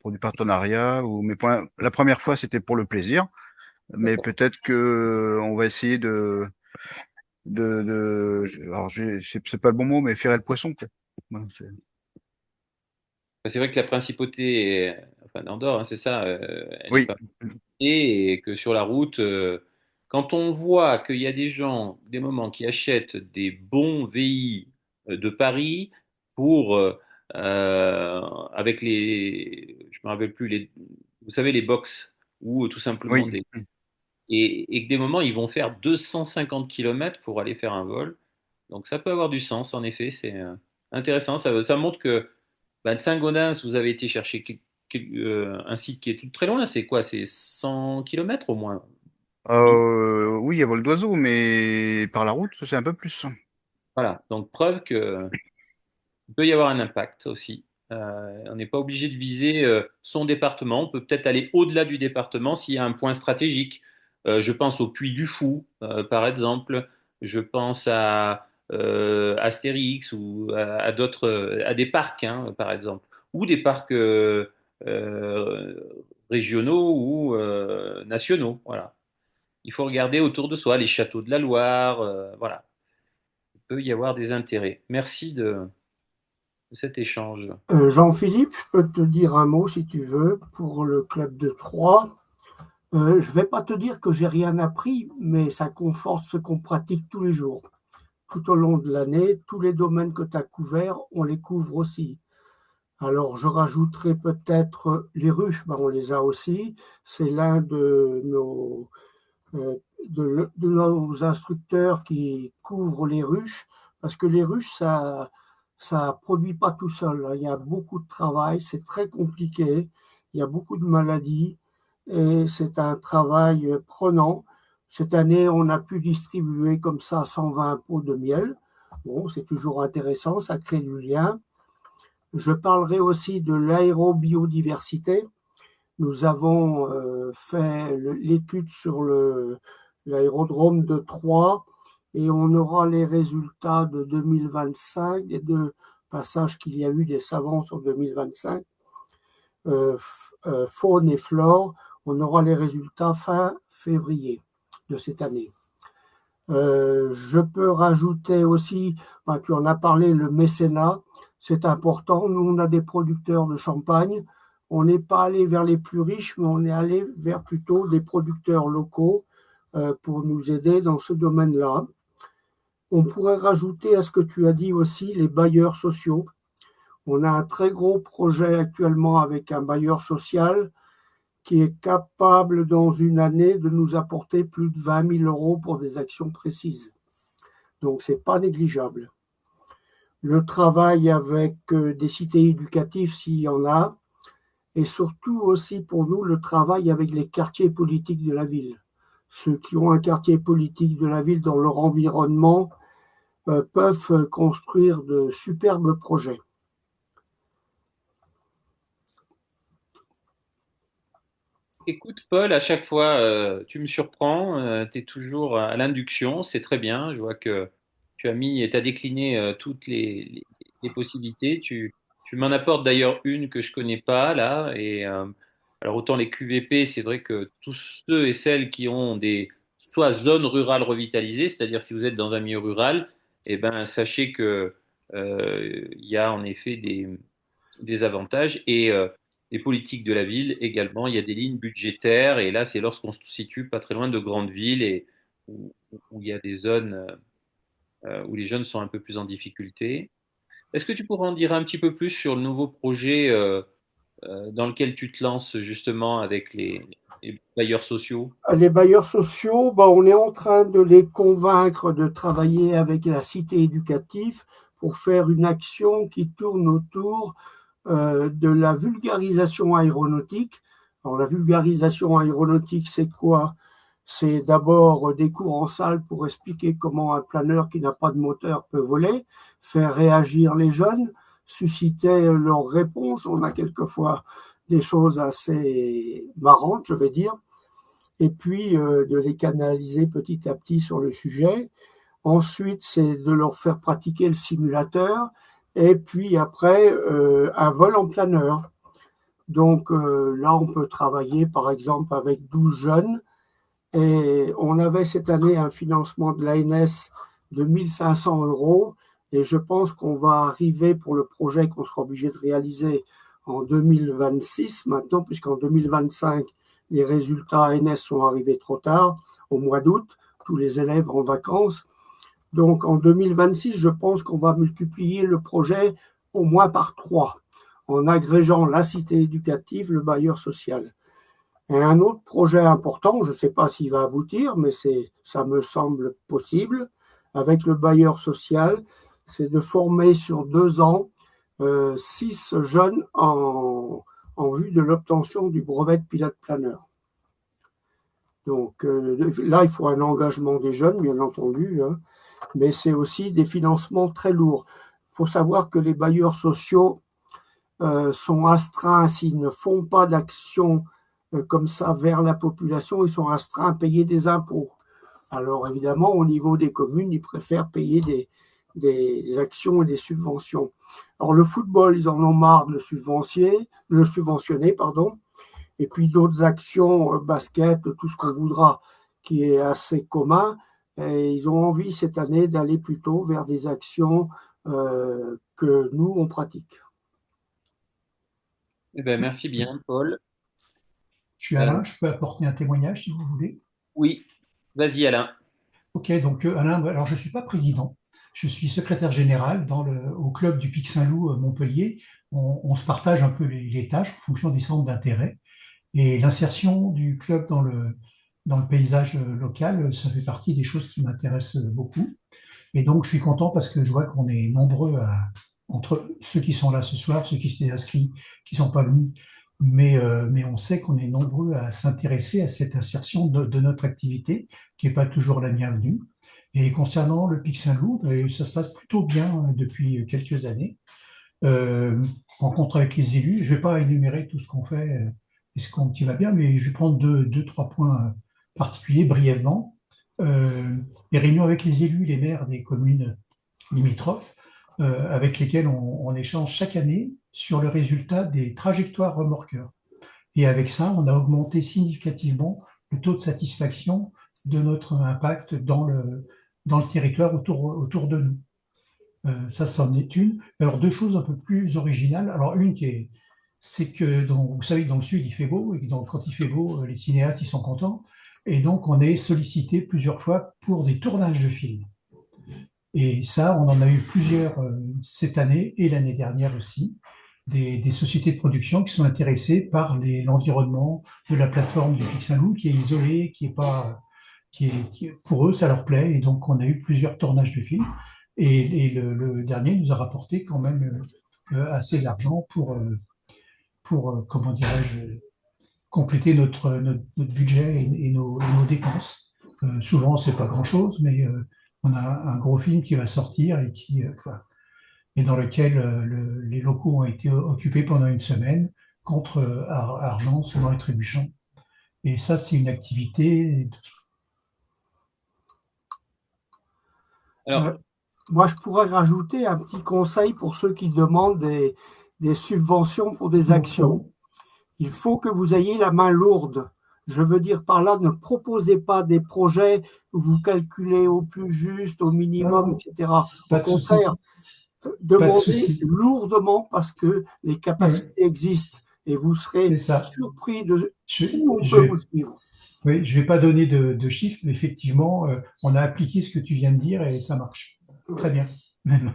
pour du partenariat mais la première fois c'était pour le plaisir, mais peut-être que on va essayer alors c'est pas le bon mot, mais faire le poisson, quoi. Voilà, C'est vrai que la principauté, enfin d'Andorre, hein, c'est ça, elle est oui, pas et que sur la route, quand on voit qu'il y a des gens, des moments qui achètent des bons VI de Paris pour avec je me rappelle plus vous savez les box ou tout simplement oui. des et que des moments ils vont faire 250 km pour aller faire un vol. Donc ça peut avoir du sens en effet, c'est intéressant. Ça montre que de Saint-Gaudens, vous avez été chercher un site qui est tout très loin. C'est quoi? C'est 100 km au moins. Oui, il y a vol d'oiseau, mais par la route, c'est un peu plus. Voilà. Donc, preuve que il peut y avoir un impact aussi. On n'est pas obligé de viser son département. On peut peut-être aller au-delà du département s'il y a un point stratégique. Je pense au Puy du Fou, par exemple. Je pense à Astérix ou à d'autres, à des parcs, hein, par exemple, ou des parcs euh, régionaux ou nationaux. Voilà. Il faut regarder autour de soi les châteaux de la Loire. Voilà. Il peut y avoir des intérêts. Merci de cet échange. Jean-Philippe, je peux te dire un mot si tu veux pour le club de Troyes. Je vais pas te dire que j'ai rien appris, mais ça conforte ce qu'on pratique tous les jours. Tout au long de l'année, tous les domaines que tu as couverts, on les couvre aussi. Alors, je rajouterai peut-être les ruches, ben, on les a aussi. C'est l'un euh, de nos instructeurs qui couvrent les ruches, parce que les ruches, ça produit pas tout seul, hein. Il y a beaucoup de travail, c'est très compliqué, il y a beaucoup de maladies et c'est un travail prenant. Cette année, on a pu distribuer comme ça 120 pots de miel. Bon, c'est toujours intéressant, ça crée du lien. Je parlerai aussi de l'aérobiodiversité. Nous avons fait l'étude sur l'aérodrome de Troyes et on aura les résultats de 2025 et de passages qu'il y a eu des savants sur 2025, faune et flore. On aura les résultats fin février de cette année. Je peux rajouter aussi, ben, tu en as parlé, le mécénat, c'est important. Nous, on a des producteurs de champagne. On n'est pas allé vers les plus riches, mais on est allé vers plutôt des producteurs locaux pour nous aider dans ce domaine-là. On pourrait rajouter à ce que tu as dit aussi les bailleurs sociaux. On a un très gros projet actuellement avec un bailleur social qui est capable dans une année de nous apporter plus de 20 000 euros pour des actions précises. Donc, c'est pas négligeable. Le travail avec des cités éducatives, s'il y en a, et surtout aussi pour nous, le travail avec les quartiers politiques de la ville. Ceux qui ont un quartier politique de la ville dans leur environnement peuvent construire de superbes projets. Écoute, Paul, à chaque fois, tu me surprends, tu es toujours à l'induction, c'est très bien. Je vois que tu as mis et tu as décliné toutes les possibilités. Tu m'en apportes d'ailleurs une que je connais pas là. Alors, autant les QVP, c'est vrai que tous ceux et celles qui ont des soit zones rurales revitalisées, c'est-à-dire si vous êtes dans un milieu rural, eh ben, sachez que il y a en effet des avantages. Les politiques de la ville également. Il y a des lignes budgétaires et là, c'est lorsqu'on se situe pas très loin de grandes villes et où il y a des zones où les jeunes sont un peu plus en difficulté. Est-ce que tu pourrais en dire un petit peu plus sur le nouveau projet dans lequel tu te lances justement avec les bailleurs sociaux? Les bailleurs sociaux, ben, on est en train de les convaincre de travailler avec la cité éducative pour faire une action qui tourne autour de la vulgarisation aéronautique. Alors, la vulgarisation aéronautique, c'est quoi? C'est d'abord des cours en salle pour expliquer comment un planeur qui n'a pas de moteur peut voler, faire réagir les jeunes, susciter leurs réponses. On a quelquefois des choses assez marrantes, je vais dire, et puis de les canaliser petit à petit sur le sujet. Ensuite, c'est de leur faire pratiquer le simulateur, et puis après, un vol en planeur. Donc là, on peut travailler par exemple avec 12 jeunes et on avait cette année un financement de l'ANS de 1500 euros et je pense qu'on va arriver pour le projet qu'on sera obligé de réaliser en 2026 maintenant, puisqu'en 2025, les résultats ANS sont arrivés trop tard, au mois d'août, tous les élèves en vacances. Donc en 2026, je pense qu'on va multiplier le projet au moins par 3 en agrégeant la cité éducative, le bailleur social. Et un autre projet important, je ne sais pas s'il va aboutir, mais ça me semble possible, avec le bailleur social, c'est de former sur 2 ans 6 jeunes en vue de l'obtention du brevet de pilote planeur. Donc là, il faut un engagement des jeunes, bien entendu, hein, mais c'est aussi des financements très lourds. Il faut savoir que les bailleurs sociaux sont astreints, s'ils ne font pas d'action comme ça vers la population, ils sont astreints à payer des impôts. Alors évidemment, au niveau des communes, ils préfèrent payer des actions et des subventions. Alors le football, ils en ont marre de le subventionner, pardon. Et puis d'autres actions, basket, tout ce qu'on voudra, qui est assez commun. Et ils ont envie cette année d'aller plutôt vers des actions que nous, on pratique. Eh ben, merci bien, Paul. Je suis Alain, je peux apporter un témoignage si vous voulez. Oui, vas-y, Alain. Ok, donc Alain, alors je ne suis pas président, je suis secrétaire général au club du Pic Saint-Loup Montpellier. On se partage un peu les tâches en fonction des centres d'intérêt. Et l'insertion du club dans le paysage local, ça fait partie des choses qui m'intéressent beaucoup. Et donc, je suis content parce que je vois qu'on est nombreux entre ceux qui sont là ce soir, ceux qui s'étaient inscrits, qui ne sont pas venus, mais on sait qu'on est nombreux à s'intéresser à cette insertion de notre activité, qui n'est pas toujours la bienvenue. Et concernant le Pic Saint-Loup, ça se passe plutôt bien depuis quelques années. Rencontre avec les élus, je ne vais pas énumérer tout ce qu'on fait et ce qui va bien, mais je vais prendre deux, trois points particuliers brièvement. Les réunions avec les élus, les maires des communes limitrophes, avec lesquels on échange chaque année sur le résultat des trajectoires remorqueurs. Et avec ça, on a augmenté significativement le taux de satisfaction de notre impact dans le territoire autour de nous. Ça en est une. Alors, deux choses un peu plus originales. Alors, une c'est que, vous savez, dans le sud, il fait beau, et donc quand il fait beau, les cinéastes, ils sont contents. Et donc, on est sollicité plusieurs fois pour des tournages de films. Et ça, on en a eu plusieurs cette année et l'année dernière aussi, des sociétés de production qui sont intéressées par l'environnement de la plateforme de Pic Saint-Loup, qui est isolée, pour eux, ça leur plaît. Et donc, on a eu plusieurs tournages de films. Et le dernier nous a rapporté quand même assez d'argent pour comment dirais-je, compléter notre budget et nos dépenses. Souvent, c'est pas grand-chose, mais on a un gros film qui va sortir et dans lequel les locaux ont été occupés pendant une semaine contre argent, souvent et trébuchant. Et ça, c'est une activité. Alors, moi, je pourrais rajouter un petit conseil pour ceux qui demandent des subventions pour des actions. Il faut que vous ayez la main lourde. Je veux dire par là, ne proposez pas des projets où vous calculez au plus juste, au minimum, etc. Au contraire, demandez lourdement parce que les capacités existent et vous serez surpris de où on peut vous suivre. Oui, je ne vais pas donner de chiffres, mais effectivement, on a appliqué ce que tu viens de dire et ça marche. Très bien, même.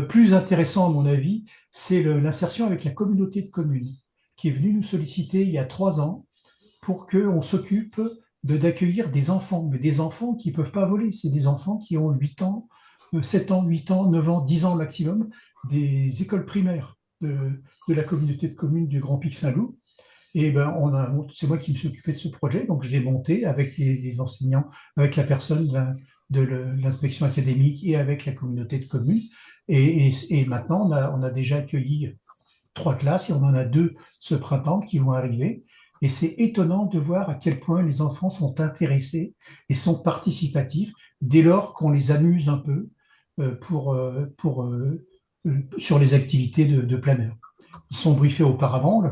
Plus intéressant, à mon avis, c'est l'insertion avec la communauté de communes qui est venue nous solliciter il y a 3 ans pour qu'on s'occupe d'accueillir des enfants, mais des enfants qui ne peuvent pas voler. C'est des enfants qui ont 8 ans, 7 ans, 8 ans, 9 ans, 10 ans maximum, des écoles primaires de la communauté de communes du Grand Pic Saint-Loup. Et c'est moi qui me suis occupé de ce projet, donc je l'ai monté avec les enseignants, avec la personne de l'inspection académique et avec la communauté de communes. Et maintenant, on a déjà accueilli 3 classes et on en a 2 ce printemps qui vont arriver. Et c'est étonnant de voir à quel point les enfants sont intéressés et sont participatifs dès lors qu'on les amuse un peu sur les activités de planeur. Ils sont briefés auparavant,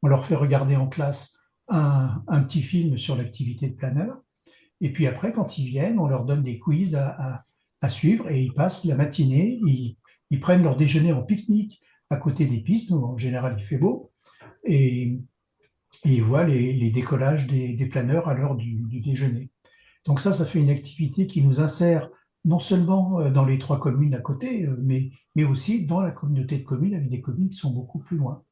on leur fait regarder en classe un petit film sur l'activité de planeur. Et puis après, quand ils viennent, on leur donne des quiz à suivre et ils passent la matinée, ils prennent leur déjeuner en pique-nique à côté des pistes, où en général il fait beau, et, et ils voient les décollages des planeurs à l'heure du déjeuner. Donc ça fait une activité qui nous insère non seulement dans les 3 communes à côté, mais aussi dans la communauté de communes, avec des communes qui sont beaucoup plus loin.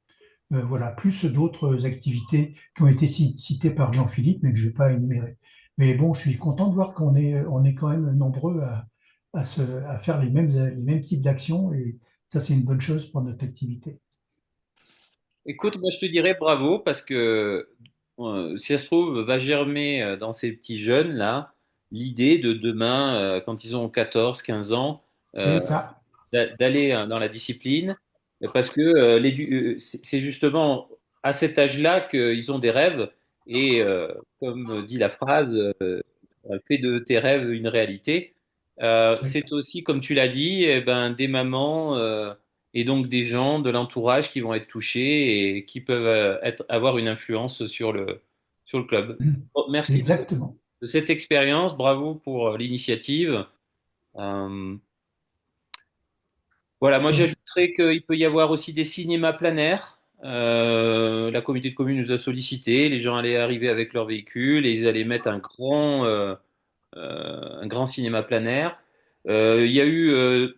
Voilà, plus d'autres activités qui ont été citées par Jean-Philippe, mais que je ne vais pas énumérer. Mais bon, je suis content de voir on est quand même nombreux à faire les mêmes types d'actions, et ça, c'est une bonne chose pour notre activité. Écoute, moi je te dirais bravo parce que si ça se trouve, va germer dans ces petits jeunes là l'idée de demain, quand ils ont 14, 15 ans, C'est euh, ça. d'aller dans la discipline parce que c'est justement à cet âge-là qu'ils ont des rêves et comme dit la phrase, fais de tes rêves une réalité. Oui. C'est aussi, comme tu l'as dit, eh ben, des mamans et donc des gens de l'entourage qui vont être touchés et qui peuvent avoir une influence sur le club. Bon, merci Exactement. de cette expérience, bravo pour l'initiative. Euh, voilà, moi Donc, j'ajouterais qu'il peut y avoir aussi des cinémas plein air. La communauté de communes nous a sollicité, les gens allaient arriver avec leur véhicule et ils allaient mettre un grand cinéma plein air. Il y a eu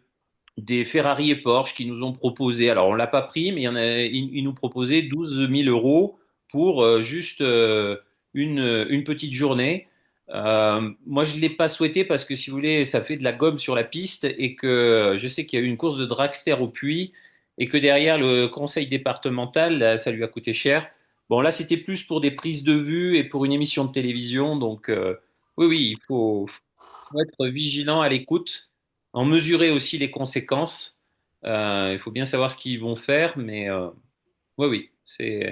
des Ferrari et Porsche qui nous ont proposé, alors on l'a pas pris, mais ils nous proposaient 12 000 € pour juste une petite journée. Moi, je ne l'ai pas souhaité parce que, si vous voulez, ça fait de la gomme sur la piste et que je sais qu'il y a eu une course de dragster au Puy et que derrière le conseil départemental, là, ça lui a coûté cher. Bon, là, c'était plus pour des prises de vue et pour une émission de télévision. Donc, oui, oui, faut être vigilant à l'écoute, en mesurer aussi les conséquences. Il faut bien savoir ce qu'ils vont faire, mais oui, oui,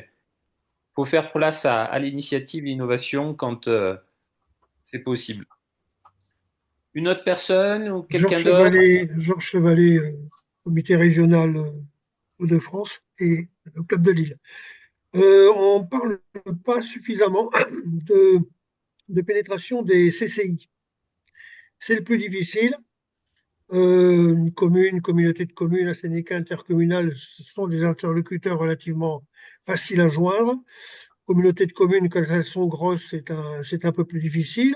faut faire place à l'initiative, l'innovation quand c'est possible. Une autre personne ou quelqu'un d'autre? Georges Chevalet, comité régional Hauts-de-France et le club de Lille. On ne parle pas suffisamment de, de pénétration des CCI. C'est le plus difficile. Une commune, communauté de communes, un syndicat intercommunal, ce sont des interlocuteurs relativement faciles à joindre. Communauté de communes, quand elles sont grosses, c'est un peu plus difficile.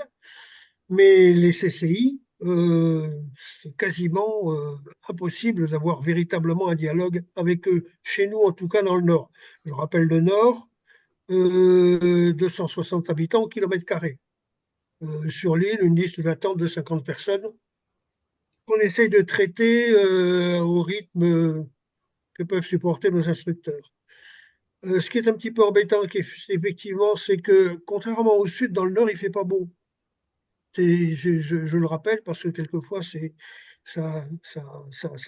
Mais les CCI, c'est quasiment impossible d'avoir véritablement un dialogue avec eux, chez nous en tout cas dans le Nord. Je rappelle le Nord, 260 habitants au kilomètre carré. Sur l'île, une liste d'attente de 50 personnes qu'on essaye de traiter au rythme que peuvent supporter nos instructeurs. Ce qui est un petit peu embêtant, effectivement, c'est que contrairement au sud, dans le Nord, il ne fait pas beau. Je le rappelle parce que quelquefois, ça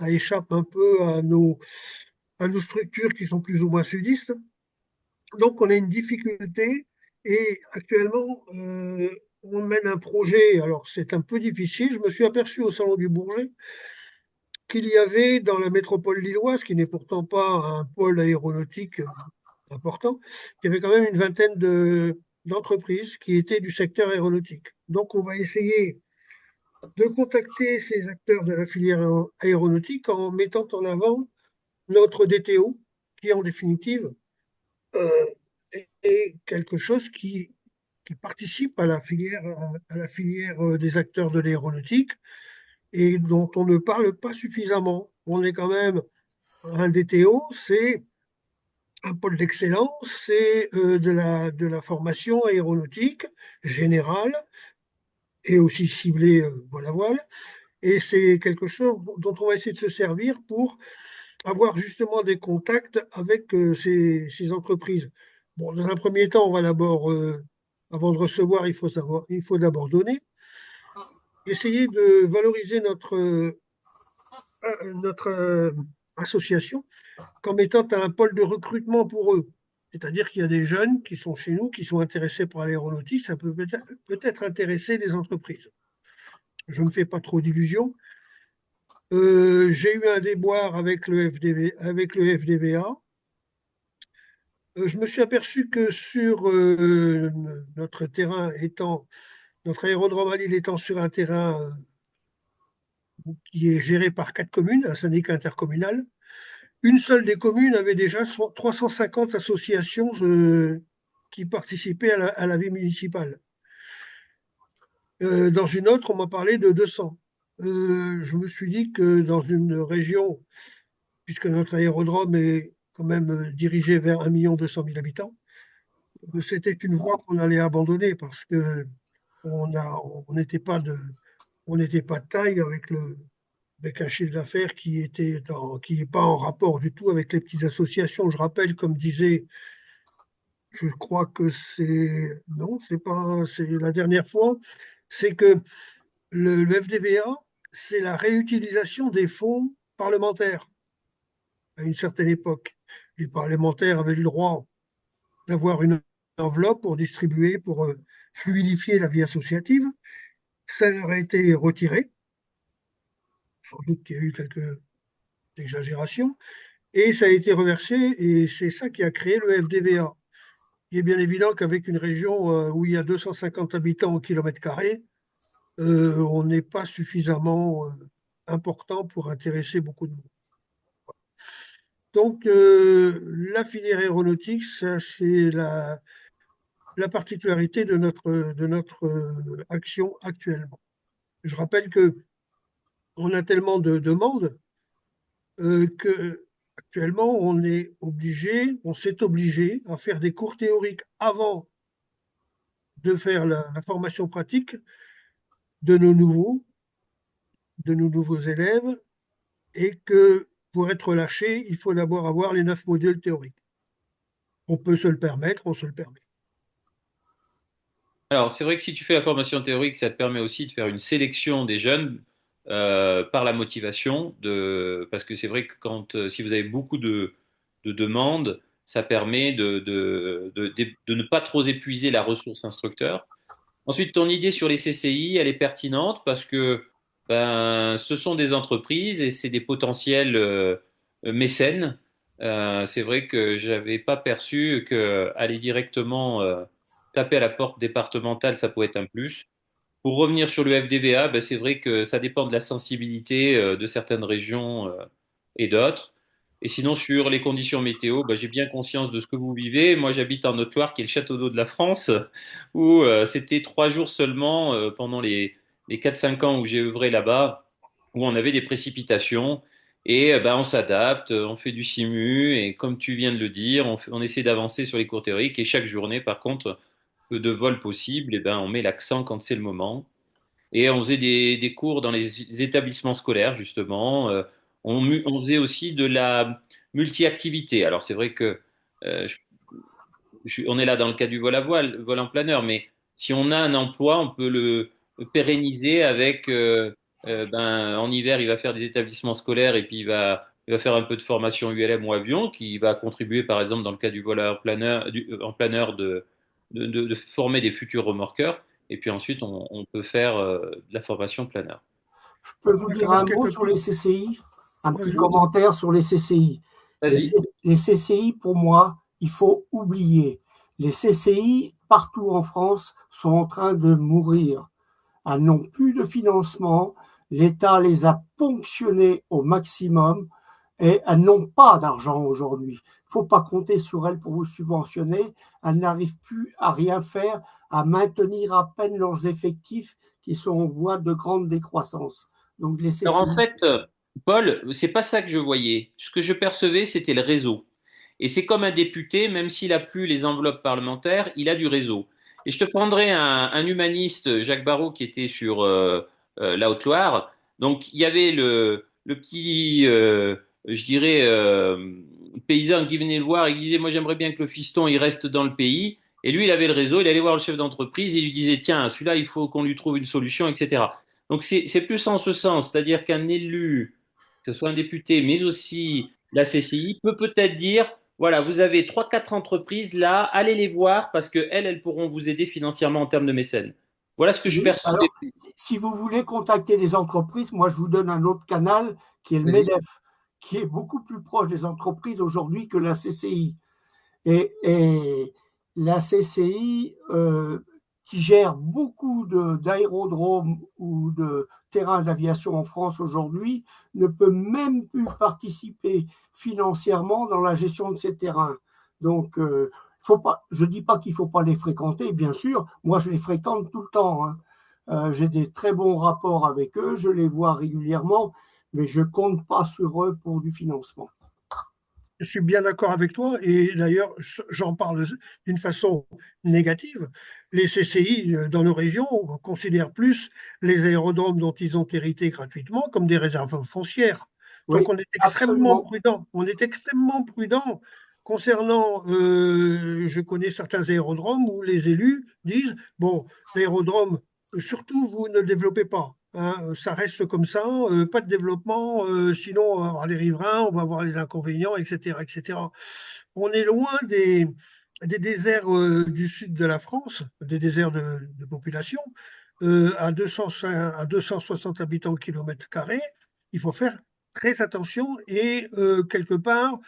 échappe un peu à nos structures qui sont plus ou moins sudistes. Donc, on a une difficulté et actuellement, on mène un projet. Alors, c'est un peu difficile. Je me suis aperçu au Salon du Bourget qu'il y avait dans la métropole lilloise, qui n'est pourtant pas un pôle aéronautique important, il y avait quand même une vingtaine d'entreprises qui étaient du secteur aéronautique. Donc, on va essayer de contacter ces acteurs de la filière aéronautique en mettant en avant notre DTO, qui en définitive euh, est quelque chose qui participe à la filière des acteurs de l'aéronautique et dont on ne parle pas suffisamment. On est quand même un DTO, c'est un pôle d'excellence, c'est de la formation aéronautique générale et aussi ciblée voile à voile. Et c'est quelque chose dont on va essayer de se servir pour avoir justement des contacts avec ces entreprises. Bon, dans un premier temps, on va d'abord, avant de recevoir, il faut d'abord donner. Essayer de valoriser notre association comme étant un pôle de recrutement pour eux. C'est-à-dire qu'il y a des jeunes qui sont chez nous, qui sont intéressés par l'aéronautique, ça peut-être intéresser des entreprises. Je ne me fais pas trop d'illusions. J'ai eu un déboire avec le FDVA je me suis aperçu que sur notre terrain étant, notre aérodrome à Lille étant sur un terrain qui est géré par 4 communes, un syndicat intercommunal, une seule des communes avait déjà 350 associations qui participaient à la vie municipale. Dans une autre, on m'a parlé de 200. Je me suis dit que dans une région, puisque notre aérodrome est quand même dirigé vers 1 200 000 habitants, c'était une voie qu'on allait abandonner parce que on n'était pas de taille avec un chiffre d'affaires qui n'est pas en rapport du tout avec les petites associations. Je rappelle, comme disait, je crois que non, c'est la dernière fois, c'est que le FDVA, c'est la réutilisation des fonds parlementaires. À une certaine époque, les parlementaires avaient le droit d'avoir une enveloppe pour distribuer, pour fluidifier la vie associative. Ça leur a été retiré. Sans doute qu'il y a eu quelques exagérations. Et ça a été reversé, et c'est ça qui a créé le FDVA. Il est bien évident qu'avec une région où il y a 250 habitants au kilomètre carré, on n'est pas suffisamment important pour intéresser beaucoup de monde. Donc, la filière aéronautique, ça, c'est la particularité de notre action actuellement. Je rappelle qu'on a tellement de demandes que actuellement, on s'est obligé à faire des cours théoriques avant de faire la formation pratique de nos nouveaux élèves, et que pour être relâché, il faut d'abord avoir les 9 modules théoriques. On peut se le permettre, on se le permet. Alors, c'est vrai que si tu fais la formation théorique, ça te permet aussi de faire une sélection des jeunes par la motivation, parce que c'est vrai que si vous avez beaucoup de demandes, ça permet de ne pas trop épuiser la ressource instructeur. Ensuite, ton idée sur les CCI, elle est pertinente parce que ce sont des entreprises et c'est des potentiels mécènes. C'est vrai que j'avais pas perçu que aller directement taper à la porte départementale, ça pouvait être un plus. Pour revenir sur le FDVA, c'est vrai que ça dépend de la sensibilité de certaines régions et d'autres. Et sinon, sur les conditions météo, j'ai bien conscience de ce que vous vivez. Moi, j'habite en Haute-Loire, qui est le château d'eau de la France, où c'était 3 jours seulement pendant les 4-5 ans où j'ai œuvré là-bas, où on avait des précipitations. Et on s'adapte, on fait du simu, et comme tu viens de le dire, on essaie d'avancer sur les cours théoriques. Et chaque journée, par contre, peu de vols possibles, on met l'accent quand c'est le moment. Et on faisait des cours dans les établissements scolaires, justement. On faisait aussi de la multi-activité. Alors, c'est vrai que euh, on est là dans le cas du vol à voile, vol en planeur, mais si on a un emploi, on peut le pérenniser avec, en hiver, il va faire des établissements scolaires et puis il va faire un peu de formation ULM ou avion qui va contribuer, par exemple, dans le cas du vol en planeur, en planeur de former des futurs remorqueurs. Et puis ensuite, on peut faire de la formation planeur. Je peux vous dire un mot sur les CCI, un petit commentaire sur les CCI. Vas-y. Les CCI, pour moi, il faut oublier. Les CCI, partout en France, sont en train de mourir. Elles n'ont plus de financement. L'État les a ponctionnés au maximum et elles n'ont pas d'argent aujourd'hui. Il ne faut pas compter sur elles pour vous subventionner. Elles n'arrivent plus à rien faire, à maintenir à peine leurs effectifs qui sont en voie de grande décroissance. Donc les CCI... Alors en fait, Paul, c'est pas ça que je voyais. Ce que je percevais, c'était le réseau. Et c'est comme un député, même s'il a plus les enveloppes parlementaires, il a du réseau. Et je te prendrai un humaniste, Jacques Barrault, qui était sur la Haute-Loire. Donc il y avait le petit, je dirais, paysan qui venait le voir et qui disait, moi j'aimerais bien que le fiston il reste dans le pays. Et lui, il avait le réseau, il allait voir le chef d'entreprise, il lui disait, tiens, celui-là, il faut qu'on lui trouve une solution, etc. Donc c'est plus en ce sens, c'est-à-dire qu'un élu, que ce soit un député, mais aussi la CCI, peut peut-être dire, voilà, vous avez 3-4 entreprises là, allez les voir parce qu'elles, elles pourront vous aider financièrement en termes de mécènes. Voilà ce que je perçois. Alors, si vous voulez contacter des entreprises, moi je vous donne un autre canal qui est le MEDEF, qui est beaucoup plus proche des entreprises aujourd'hui que la CCI. Et la CCI, qui gère beaucoup d'aérodromes ou de terrains d'aviation en France aujourd'hui, ne peut même plus participer financièrement dans la gestion de ces terrains. Donc, faut pas, je dis pas qu'il faut pas les fréquenter, bien sûr. Moi, je les fréquente tout le temps, hein. J'ai des très bons rapports avec eux, je les vois régulièrement, mais je compte pas sur eux pour du financement. Je suis bien d'accord avec toi et d'ailleurs, j'en parle d'une façon négative. Les CCI dans nos régions considèrent plus les aérodromes dont ils ont hérité gratuitement comme des réserves foncières. Oui, Donc on est extrêmement absolument. prudent. On est extrêmement prudent concernant, je connais certains aérodromes où les élus disent, bon, l'aérodrome, surtout vous ne le développez pas. Hein, ça reste comme ça, pas de développement, sinon on va avoir les riverains, on va avoir les inconvénients, etc., etc. On est loin des déserts du sud de la France, des déserts de population, à 260 habitants au kilomètre carré. Il faut faire très attention et quelque part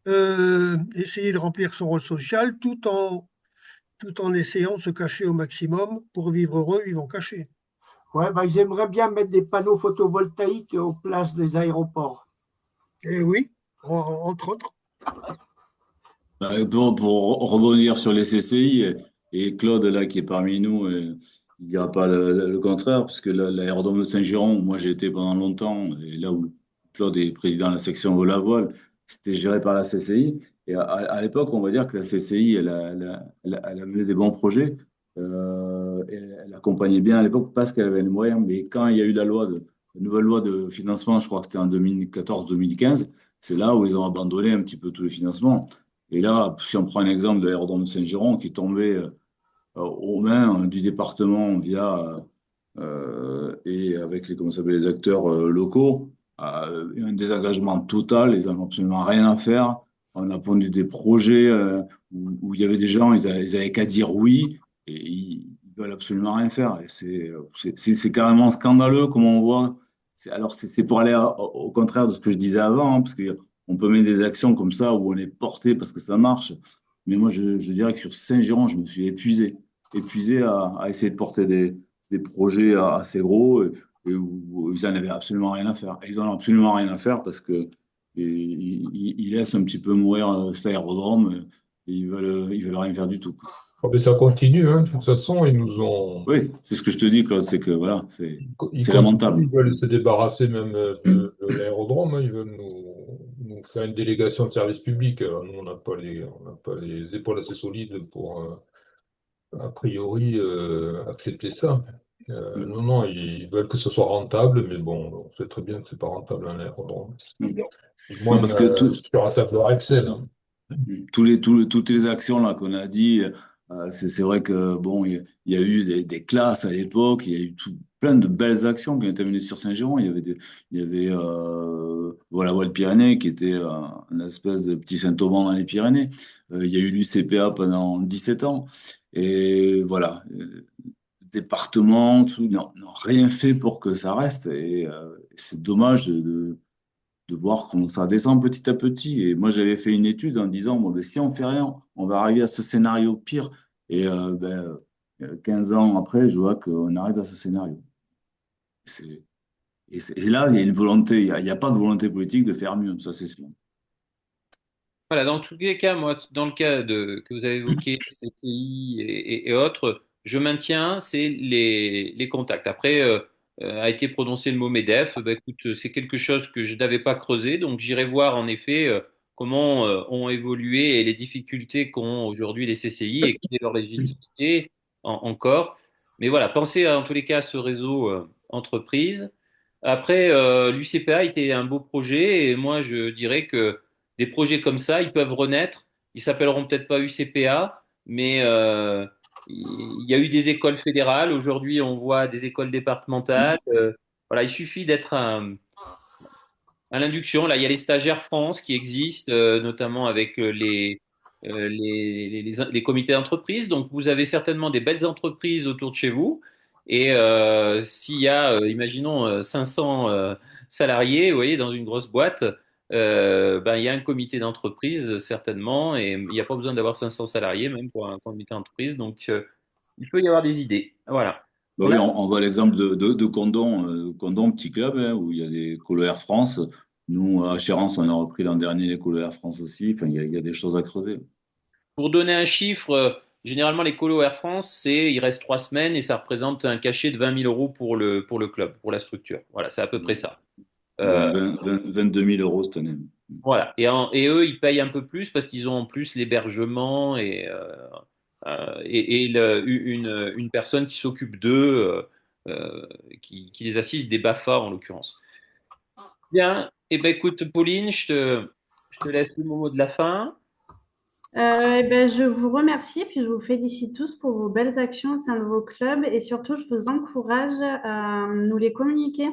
essayer de remplir son rôle social tout en essayant de se cacher au maximum. Pour vivre heureux, ils vont cacher. Ouais, bah, ils aimeraient bien mettre des panneaux photovoltaïques aux places des aéroports. Et oui, entre autres. Pour rebondir sur les CCI, et Claude, là, qui est parmi nous, il dira pas le contraire, parce que l'aérodrome de Saint-Giron, où moi j'ai été pendant longtemps, et là où Claude est président de la section vol-à-voile, c'était géré par la CCI. Et à l'époque, on va dire que la CCI, elle a mené des bons projets, et elle accompagnait bien à l'époque parce qu'elle avait les moyens. Mais quand il y a eu la nouvelle loi de financement, je crois que c'était en 2014-2015, c'est là où ils ont abandonné un petit peu tous les financements. Et là, si on prend un exemple de l'aérodrome de Saint-Giron qui est tombé aux mains du département via et avec comment ça s'appelle, les acteurs locaux, un désengagement total, ils n'ont absolument rien à faire. On a pondu des projets où il y avait des gens, ils avaient qu'à dire oui et ils veulent absolument rien faire. Et c'est carrément scandaleux comment on voit. Alors, c'est pour aller au contraire de ce que je disais avant, hein, parce qu'on peut mettre des actions comme ça où on est porté parce que ça marche. Mais moi, je dirais que sur Saint-Giron, je me suis épuisé à essayer de porter des projets assez gros et où ils n'en avaient absolument rien à faire. Et ils n'en ont absolument rien à faire parce que ils laissent un petit peu mourir cet aérodrome et ils veulent rien faire du tout, quoi. Oh, mais ça continue, hein. De toute façon, ils nous ont. Oui, c'est ce que je te dis, Claude, c'est que voilà, Ils c'est continuent, lamentable. ils veulent se débarrasser même de l'aérodrome, hein. Ils veulent nous faire une délégation de service public. Alors, nous, on n'a pas les épaules assez solides pour, a priori, accepter ça. Non, non, ils veulent que ce soit rentable, mais bon, on sait très bien que c'est pas rentable un aérodrome. Du Non, moins, parce que sur un tableur Excel, hein. toutes les actions là qu'on a dit, c'est vrai que bon, il y a eu des classes à l'époque, il y a eu plein de belles actions qui ont été menées sur Saint-Giron. Il y avait voilà, Voile Pyrénées qui était une espèce de petit Saint-Auban dans les Pyrénées. Il y a eu l'UCPA pendant 17 ans. Et voilà, département, tout, n'ont rien fait pour que ça reste. Et c'est dommage de voir comment ça descend petit à petit. Et moi, j'avais fait une étude en disant, bon, ben, si on fait rien, on va arriver à ce scénario pire. Et 15 ans après, je vois qu'on arrive à ce scénario. C'est- et là, il y a une volonté, il y a pas de volonté politique de faire mieux, ça c'est sûr. Voilà, dans tous les cas, moi, dans le cas que vous avez évoqué, CCI et autres, je maintiens, c'est les contacts. Après, a été prononcé le mot MEDEF. Ben, écoute, c'est quelque chose que je n'avais pas creusé, donc j'irai voir en effet comment ont évolué et les difficultés qu'ont aujourd'hui les CCI et quelle est leur légitimité encore. Mais voilà, pensez en tous les cas à ce réseau entreprise. Après, l'UCPA était un beau projet et moi je dirais que des projets comme ça, ils peuvent renaître. Ils s'appelleront peut-être pas UCPA, mais il y a eu des écoles fédérales. Aujourd'hui, on voit des écoles départementales. Voilà, il suffit d'être à l'induction. Là, il y a les stagiaires France qui existent, notamment avec les comités d'entreprise. Donc, vous avez certainement des belles entreprises autour de chez vous. Et s'il y a, imaginons, 500 salariés, vous voyez, dans une grosse boîte, ben, il y a un comité d'entreprise certainement, et il n'y a pas besoin d'avoir 500 salariés même pour un comité d'entreprise. Donc, il peut y avoir des idées. Voilà. Bah oui, on voit l'exemple de Condon, Condon, petit club, hein, où il y a des Colo Air France. Nous, à Chérence, on a repris l'an dernier les Colo Air France aussi. Enfin, il y a des choses à creuser. Pour donner un chiffre, généralement les colos Air France, il reste 3 semaines et ça représente un cachet de 20 000 euros pour le club, pour la structure. Voilà, c'est à peu près ça. 22 000 euros cette année. Voilà. Et eux, ils payent un peu plus parce qu'ils ont en plus l'hébergement une personne qui s'occupe d'eux, qui les assiste des BAFA en l'occurrence. Bien. Eh ben, écoute, Pauline, je te laisse le mot de la fin. Eh ben, je vous remercie, puis je vous félicite tous pour vos belles actions au sein de vos clubs et surtout, je vous encourage à nous les communiquer.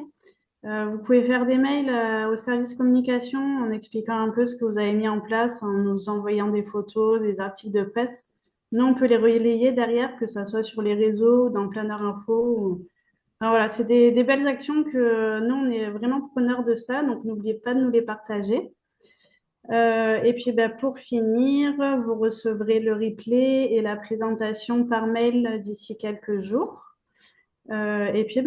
Vous pouvez faire des mails au service communication en expliquant un peu ce que vous avez mis en place, en nous envoyant des photos, des articles de presse. Nous, on peut les relayer derrière, que ça soit sur les réseaux, dans Planeur Info. Enfin, voilà, c'est des belles actions que nous, on est vraiment preneurs de ça, donc n'oubliez pas de nous les partager. Et puis pour finir, vous recevrez le replay et la présentation par mail d'ici quelques jours. Et puis